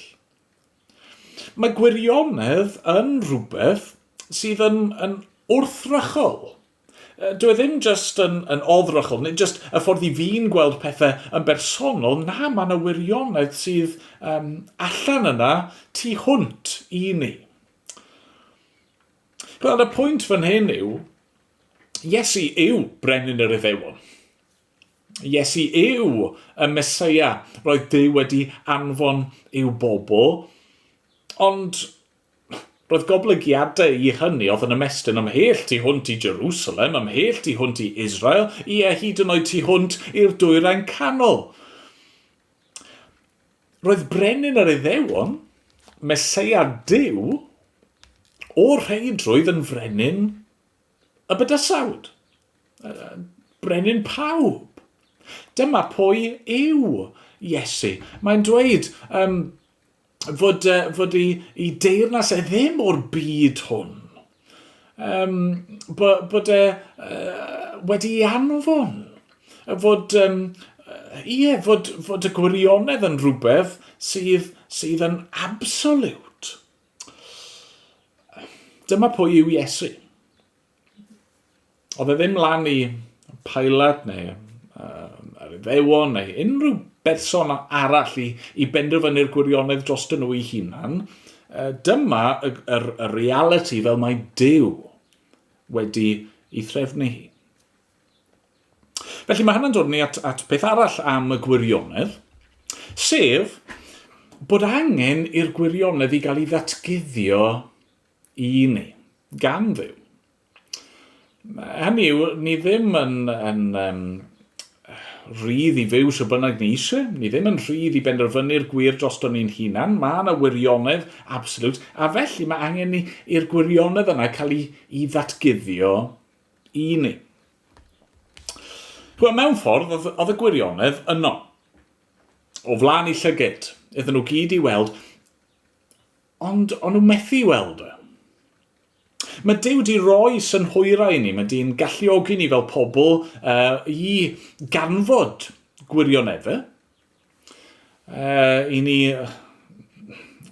Mae gwirionedd yn rhywbeth sydd yn wrthrychol. Dwi ddim just yn oddrychol, nid just y ffordd i fi'n gweld pethau yn bersonol, na, mae yna wirionedd sydd allan yna tu hwnt i ni. Wel, y pwynt fan hyn yw, Iesu yw brenin yr Iddewon. Iesu yw y Meseia roedd Duw wedi anfon i'w bobl, ond roedd goblygiadau i hynny oedd yn ymestyn ymhell tu hwnt i Jerusalem, ymhell tu hwnt i Israel, i hyd yn oed tu hwnt i'r dwyrain canol. Roedd brenin yr Iddewon, Meseia Duw, o'r rheidrwydd yn frenin y bydysawd. Brenin pawb. Dyma pwy yw Iesu. Mae'n dweud fod ei deyrnas ddim o'r byd hwn. Bod wedi anfon. Fod y gwirionedd yn rhywbeth sydd yn absolute. Dyma pwy yw Iesu. Oedd e ddim lan i Peilat neu yr Iddewon neu unrhyw berson arall i benderfynu'r gwirionedd dros nhw eu hunan. Dyma y reality fel mae Duw wedi ei threfnu hi. Felly mae hynny'n dod ni at beth arall am y gwirionedd, sef bod angen i'r gwirionedd i gael ei ddatguddio i ni, gan Dduw. Hynny yw, ni ddim yn rhydd i fyw sy'n bynnag ni eisiau. Ni ddim yn rhydd i benderfynu'r gwir dros ni'n hunan. Mae yna wirionedd absolute, a felly mae angen i'r gwirionedd yna cael ei ddatguddio i ni. Wel, mewn ffordd, oedd y gwirionedd yno. O flaen i llygyd, iddyn nhw gyd i weld, ond o'n nhw methu weld e. Mae Duw di roi synhwyrau i ni, mae di'n galluogi ni fel pobl i ganfod gwirioneddau. I ni...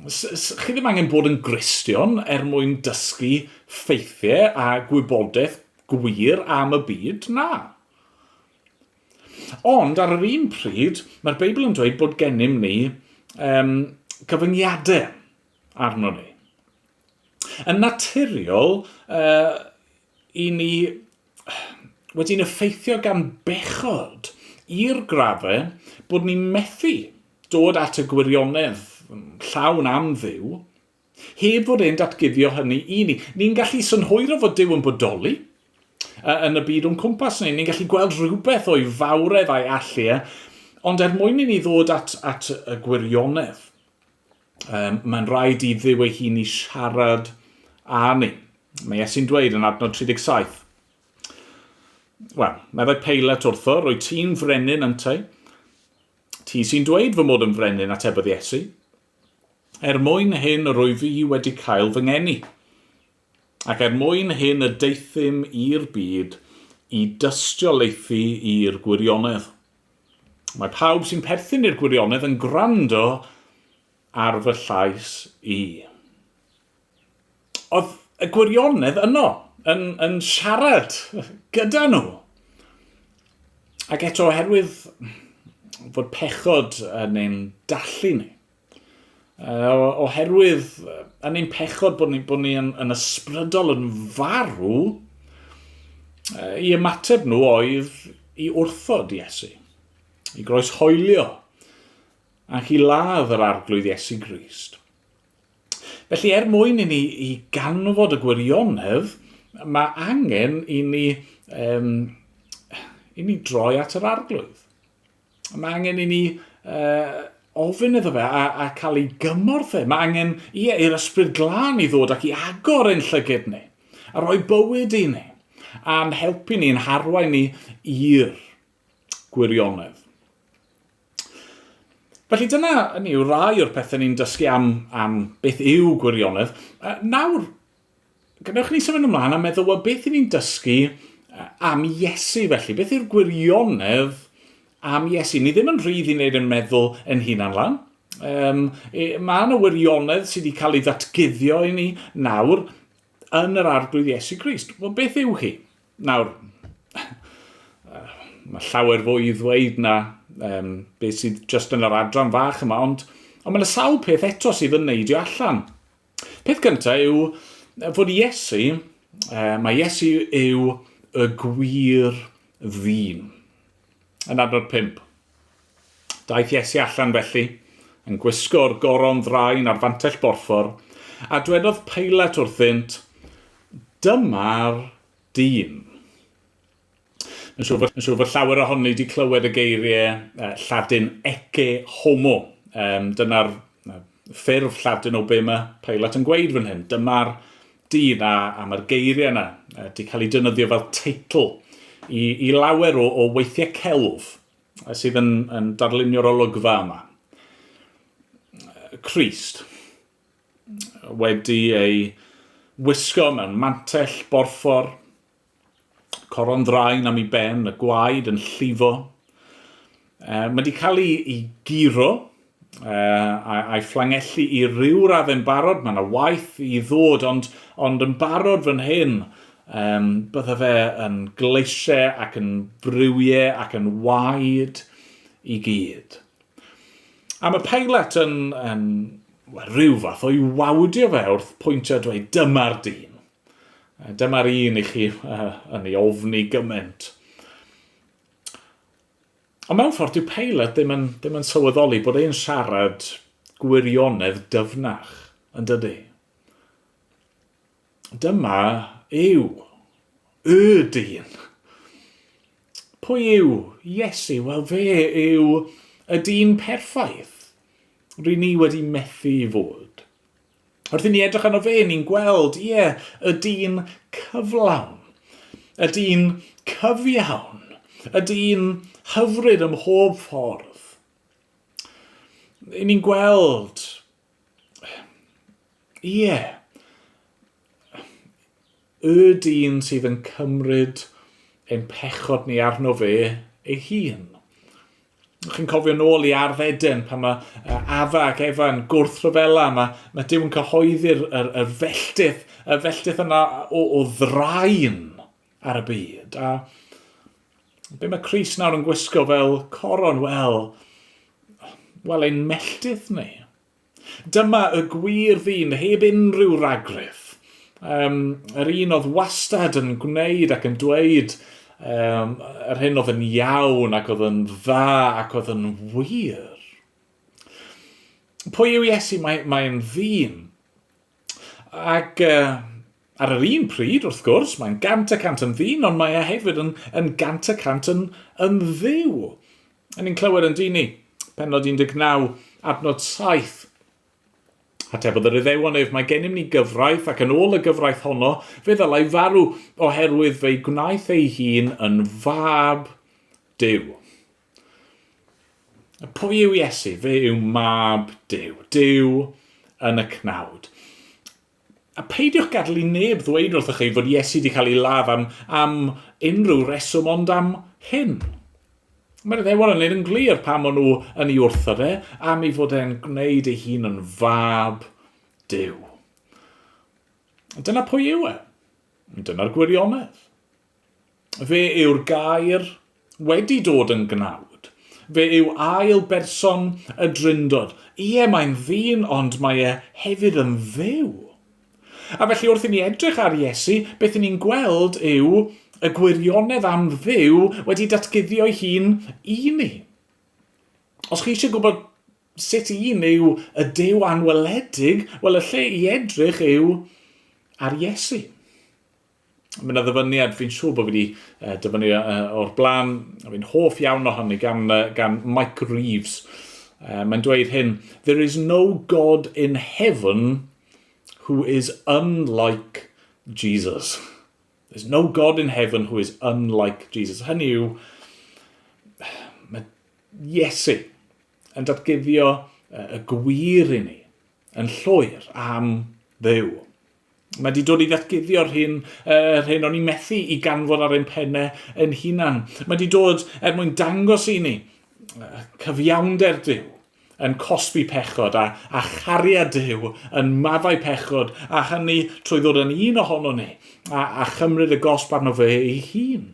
Chi ddim angen bod yn Gristion mwyn dysgu ffeithiau a gwybodaeth gwir am y byd? Na. Ond ar yr un pryd, mae'r Beibl yn dweud bod gennym ni cyfyngiadau arno ni. Yn naturiol, i ni wedi'n effeithio gan bechod i'r grafau bod ni'n methu dod at y gwirionedd llawn am Dduw, heb fod e'n datguddio hynny i ni. Ni'n gallu synhwyro fod Duw yn bodoli yn y byd o'n cwmpas ni. Ni'n gallu gweld rhywbeth o'i fawredd a'i allu, ond mwyn i ni ddod at y gwirionedd, mae'n rhaid i Dduw ei hun i siarad â ni. Mae Iesu'n dweud yn adnod 37. Wel, meddai Peilat wrtho, rwy ti'n frenin yntau. Ti sy'n dweud fy mod yn frenin, atebodd Iesu. Mwyn hyn rwy fi wedi cael fy ngeni. Ac mwyn hyn y deithim i'r byd i dystiolaethu i'r gwirionedd. Mae pawb sy'n perthyn i'r gwirionedd yn gwrando ar fy llais i. Oedd y gwirionedd yno yn siarad gyda nhw. Ac eto oherwydd fod pechod yn ein dallu ni. Oherwydd yn ein pechod bod ni yn ysbrydol yn farw, i ymateb nhw oedd i wrthod Iesu, i groeshoelio ac i ladd yr arglwydd Iesu Grist. Felly mwyn i ni i ganfod y gwirionedd, mae angen i ni droi at yr arglwydd. Mae angen i ni ofyn iddo fe a cael ei gymorth e. Mae angen i'r ysbryd glân i ddod ac i agor ein llygyd ni, a rhoi bywyd i ni, a'n helpu ni'n harwain ni i'r gwirionedd. Felly dyna yw rai o'r pethau ni'n dysgu am beth yw gwirionedd. Nawr, gadewch ni symud ymlaen a meddwl, beth ni'n dysgu am Iesu felly? Beth yw'r gwirionedd am Iesu? Ni ddim yn rhydd i wneud yn meddwl yn hunan lan. Mae yna wirionedd sydd wedi cael ei ddatguddio i ni nawr yn yr arglwydd Iesu Grist. Wel, beth yw hi? Nawr, mae llawer fwy i ddweud na beth sydd just yn yr adran fach yma, ond mae yna sawl peth eto sydd yn neidio allan. Peth gyntaf yw fod Iesu, mae Iesu yw y gwir ddyn. Yn adnod 5. Daeth Iesu allan felly, yn gwisgo'r goron ddrain a'r fantell borffor, a dwedodd Peilat wrthynt, dyma'r dyn. Yn siŵr fod llawer ohoni wedi clywed y geiriau Lladin ecce homo. Dyna'r ffurf Lladin o be mae Peilat yn gweud fan hyn. Dyma'r dyn, a mae'r geiriau yna wedi cael ei defnyddio fel teitl i lawer o weithiau celf sydd yn darlunio'r olygfa yma. Crist wedi ei wisgo mewn mantell borffor, coron ddrain am ei ben, y gwaed yn llifo. Mae wedi cael ei giro a'i fflangellu i ryw raddau'n barod. Mae yna waith i ddod, ond yn barod fan hyn, bydde fe yn gleisiau ac yn brywiau ac yn waed i gyd. A mae Peilat yn rhyw fath o'i wawdio fe wrth pwyntio a dweud, dyma'r dyn. Dyma'r un i chi yn ei ofni gymaint. Ond mewn ffordd, dyw Peilat ddim yn sylweddoli bod e'n siarad gwirionedd dyfnach yn dydy. Dyma yw y dyn. Pwy yw Iesu? Wel, fe yw y dyn perffaith rydyn ni wedi methu i fod. Wrth i ni edrych arno fe, ni'n gweld, y dyn cyflawn, y dyn cyfiawn, y dyn hyfryd ym mhob ffordd. Ni'n gweld, y dyn sydd yn cymryd ein pechod ni arno fe ei hun. Chi'n cofio nôl i Ardd Eden pan mae Afa ac Efa yn gwrthryfela, mae Duw yn cyhoeddi'r felltith yna o ddrain ar y byd. A be mae Crist nawr yn gwisgo fel coron? Wel, ein melltith ni. Dyma y gwir ddyn heb unrhyw ragryff. Yr un oedd wastad yn gwneud ac yn dweud yr hyn oedd yn iawn ac oedd yn dda ac oedd yn wir. Pwy yw Iesu? Mae'n ddyn. Ac ar yr un pryd, wrth gwrs, mae'n 100% yn ddyn, ond mae e hefyd yn 100% yn dduw. A ni'n clywed yn dyn ni, pennod 19, adnod 7. Atebodd yr Iddewon ef, mae gennym ni gyfraith ac yn ôl y gyfraith honno, fe ddylai farw oherwydd fe'i gwnaeth ei hun yn fab Duw. Pwy yw Iesu? Fe yw mab Duw. Duw yn y cnawd. A peidiwch gadael i neb ddweud wrthych chi fod Iesu wedi cael ei ladd am unrhyw reswm ond am hyn. Mae'r Iddewon yn neud yn glir pam o'n nhw yn ei wrthod am ei fod e'n gwneud ei hun yn fab Duw. Dyna pwy yw e? Dyna'r gwirionedd. Fe yw'r gair wedi dod yn gnawd. Fe yw ail berson y drindod. Ie, mae'n ddyn, ond mae e hefyd yn dduw. A felly wrth i ni edrych ar Iesu, beth ni'n gweld yw y gwirionedd am dduw wedi datguddio ei hun i ni. Os chi eisiau gwybod sut un yw y Duw anweledig, wel y lle i edrych yw ar Iesu. Mae'n ddyfyniad, fi'n siŵr bod fi wedi dyfynu o'r blaen, fi'n hoff iawn o hynny gan Mike Reeves. Mae'n dweud hyn, there is no God in heaven who is unlike Jesus. There's no God in heaven who is unlike Jesus. Hynny yw, mae Iesu yn datguddio y gwir i ni, yn llwyr am dduw. Mae wedi dod i ddatguddio'r hyn o'n i'n methu i ganfod ar ein pennau yn hunan. Mae wedi dod mwyn dangos i ni cyfiawnder Duw yn cosbi pechod a chariad Duw yn maddau pechod a hynny trwy ddod yn un ohono ni a chymryd y gosb arno fe ei hun.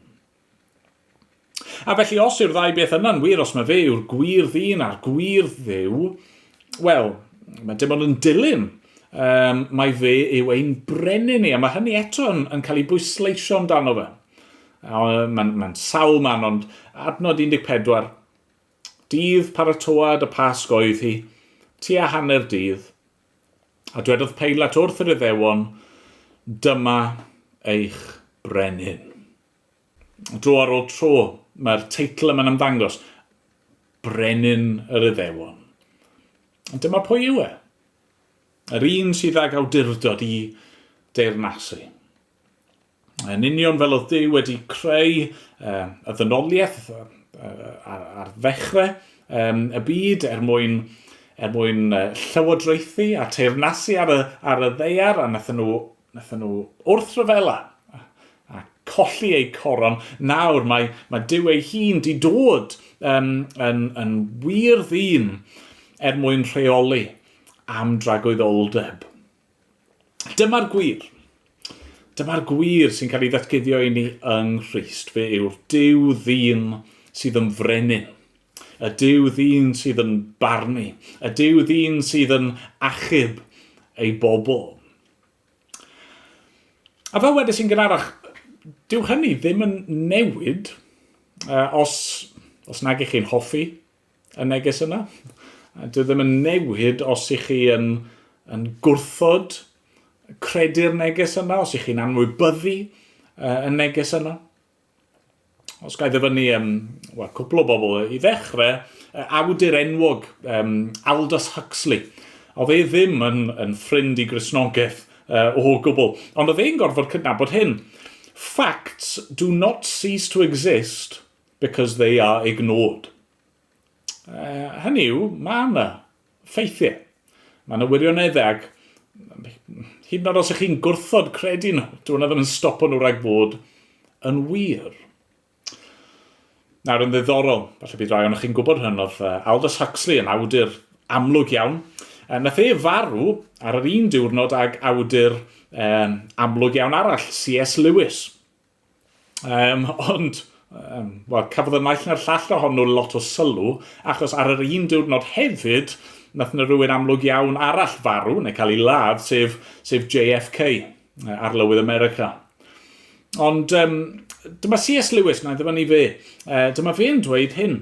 A felly os yw'r ddau beth yna'n wir, os mae fe yw'r gwir ddyn a'r gwir dduw, wel, mae dim ond yn dilyn. Mae fe yw ein brenin ni, a mae hynny eto yn cael ei bwysleisio amdano fe. Mae'n sawl man, ond adnod 14, dydd paratoad y Pasg oedd hi, tua hanner dydd, a dwedodd Peilat wrth yr Iddewon, dyma eich brenin. Dro ar ôl tro, mae'r teitl yma'n ymddangos, brenin yr Iddewon. Dyma pwy yw e? Yr un sydd ag awdurdod i deyrnasu. Yn union fel oedd Duw wedi creu y ddynoliaeth ar ddechrau y byd mwyn llywodraethu a teyrnasu ar y ddeiar, a nathon nhw wrthryfela a colli eu coron. Nawr mae Duw ei hun di dod yn wir ddyn mwyn rheoli am dragwyddoldeb. Dyma'r gwir. Dyma'r gwir sy'n cael ei ddatguddio i ni yng Nghrist. Fe yw'r Duw ddyn sydd yn frenin. Y Duw ddyn sydd yn barnu. Y Duw ddyn sydd yn achub ei bobl. A fel wedys i'n gynharach, dyw hynny ddim yn newid os nag ych chi'n hoffi y neges yna. Dyw ddim yn newid os ych chi yn gwrthod credu'r neges yna, os ych chi'n anwybyddu y neges yna. Os gael ddyfynu cwpl o bobl i ddechrau, awdur enwog Aldous Huxley. Oedd e ddim yn ffrind i Gristnogaeth o gwbl, ond oedd e'n gorfod cydnabod hyn. Facts do not cease to exist because they are ignored. Hynny yw, mae yna ffeithiau. Mae yna wirioneddau, hyd yn oed os ych chi'n gwrthod credu nhw, dwi'n ddim yn stopo nhw rhag bod yn wir. Nawr yn ddiddorol, falle bydd rai o'n chi'n gwybod hyn, oedd Aldous Huxley yn awdur amlwg iawn. Nath e farw ar yr un diwrnod ag awdur amlwg iawn arall, C.S. Lewis. Cafodd y naill na'r llall ohonyn nhw lot o sylw, achos ar yr un diwrnod hefyd, nath na rhywun amlwg iawn arall farw, neu cael ei ladd, sef JFK, arlywydd America. Ond dyma C.S. Lewis, na ddyma ni fe, dyma fe'n dweud hyn.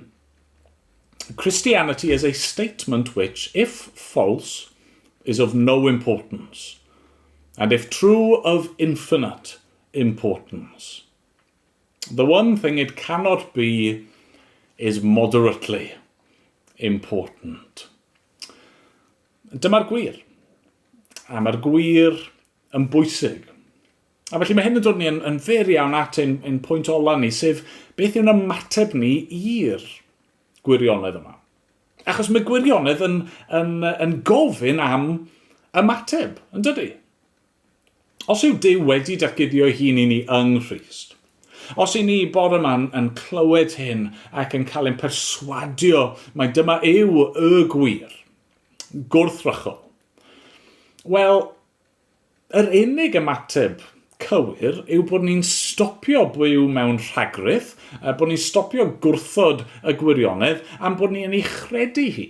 Christianity is a statement which, if false, is of no importance, and if true, of infinite importance. The one thing it cannot be is moderately important. Dyma'r gwir. A mae'r gwir yn bwysig. A felly mae hyn yn dod ni yn fer iawn at ein pwynt ola ni, sef beth yw'n ymateb ni i'r gwirionedd yma. Achos mae gwirionedd yn gofyn am ymateb, yn dydi? Os yw Duw wedi datguddio hun i ni yng Nghrist, os i ni bod yma'n clywed hyn ac yn cael ein perswadio mae dyma yw y gwir, gwrthrychol, wel, yr unig ymateb cywir yw bod ni'n stopio byw mewn rhagrydd, bod ni'n stopio gwrthod y gwirionedd, am bod ni'n ei chredu hi,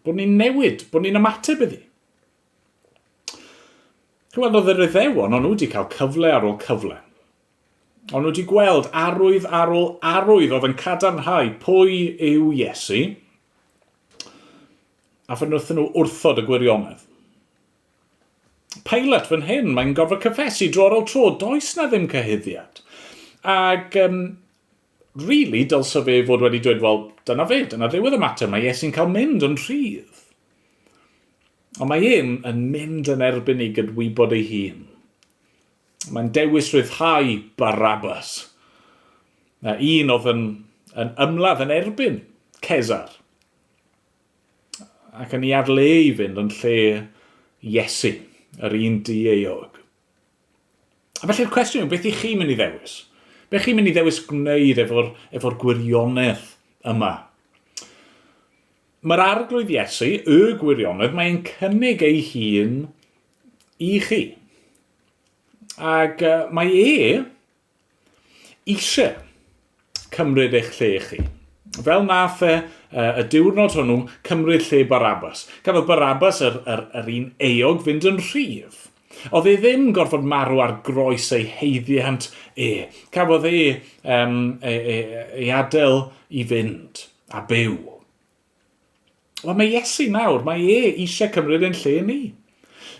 bod ni'n newid, bod ni'n ymateb iddi. Wel, oedd yr Iddewon, ond nhw wedi cael cyfle ar ôl cyfle. Ond nhw wedi gweld arwydd ar ôl arwydd oedd yn cadarnhau pwy yw Iesu, a fy wrthyn nhw wrthod y gwirionedd. Pilate fan hyn, mae'n gorfod cyffesu dro ar ôl tro, does na ddim cyhuddiad. Ac, really, dylse fe fod wedi dweud, wel, dyna fe, dyna ddiwedd y mater, mae Iesu'n cael mynd yn rhydd. Ond mae e'n mynd yn erbyn ei gydwybod ei hun. Mae'n dewis rhyddhau Barabbas. Un oedd yn ymladd yn erbyn Cesar. Ac yn ei arleu i fynd yn lle Iesu, yr un di-eog. A felly'r cwestiwn yw, beth i chi mynd i ddewis? Beth chi'n mynd i ddewis gwneud efo'r gwirionedd yma? Mae'r arglwydd Iesu, y gwirionedd, mae'n cynnig ei hun i chi. Ac mae eisiau cymryd eich lle chi. Fel nath y diwrnod hwnnw cymryd lle Barabbas. Cafodd Barabbas yr un eog fynd yn rhydd. Oedd e ddim gorfod marw ar groes ei heiddiant Cafodd ei adael i fynd a byw. Wel, mae Iesu nawr, mae eisiau cymryd ein lle ni.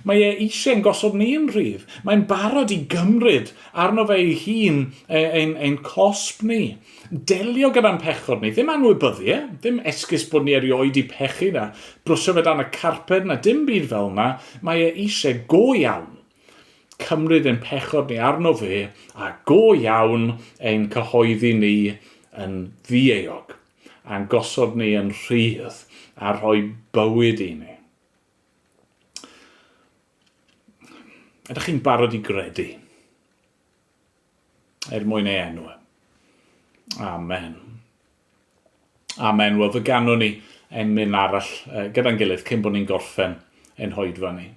Mae eisiau'n gosod ni yn rhydd. Mae'n barod i gymryd arno fe ei hun ein cosb ni. Delio gyda'n pechod ni. Ddim anwybyddiau, ddim esgus bod ni erioed i pechu na, brwsio fe dan y carped na, dim byd fel na. Mae eisiau go iawn cymryd ein pechod ni arno fe a go iawn ein cyhoeddi ni yn ddi-eog a'n gosod ni yn rhydd a rhoi bywyd i ni. Ydych chi'n barod i gredu? Mwyn ei enw. Amen. Amen. Wel, fe ganwn ni emyn arall gyda'n gilydd cyn bod ni'n gorffen ein hoedfa ni.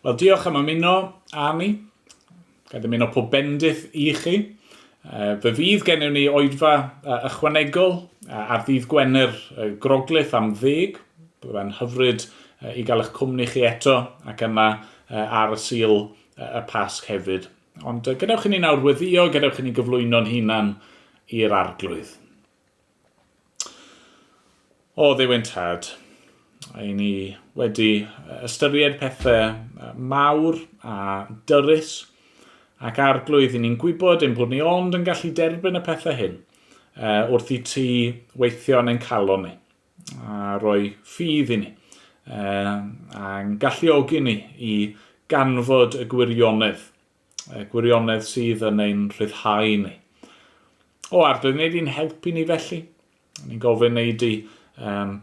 Wel, diolch am ymuno â ni. Gael ymuno pob bendith i chi. Fe fydd gennym ni oedfa ychwanegol ar ddydd Gwener Groglith am 10. Byddai'n hyfryd i gael eich cwmni chi eto ac yna ar y Sul y Pasg hefyd. Ond gadewch i ni nawr weddio, gadewch i ni gyflwyno'n hunan i'r arglwydd. O Dduw ein Tad, ein ni wedi ystyried pethau mawr a dyrys ac arglwydd i ni'n gwybod ein bod ni ond yn gallu derbyn y pethau hyn wrth i ti weithio yn ein calon ni a rhoi ffydd i ni a'n galluogi ni i ganfod y gwirionedd sydd yn ein rhyddhau ni. O arglwydd, wneud i'n helpu ni felly. Ni'n gofyn wneud i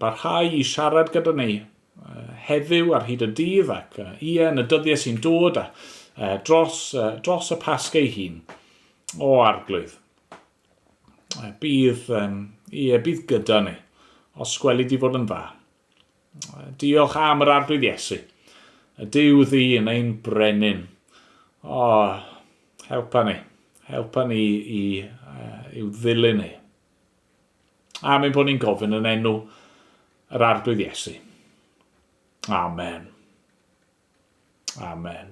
barhau i siarad gyda ni heddiw ar hyd y dydd ac yn y dyddiau sy'n dod dros y Pasg ei hun. O arglwydd, bydd gyda ni os gweli di fod yn dda. Diolch am yr arglwydd Iesu. Y Duw ddi yn ein brenin. O, helpa ni i'w ddilyn ni. A mae'n bod ni'n gofyn yn enw yr arglwydd Iesu. Amen. Amen.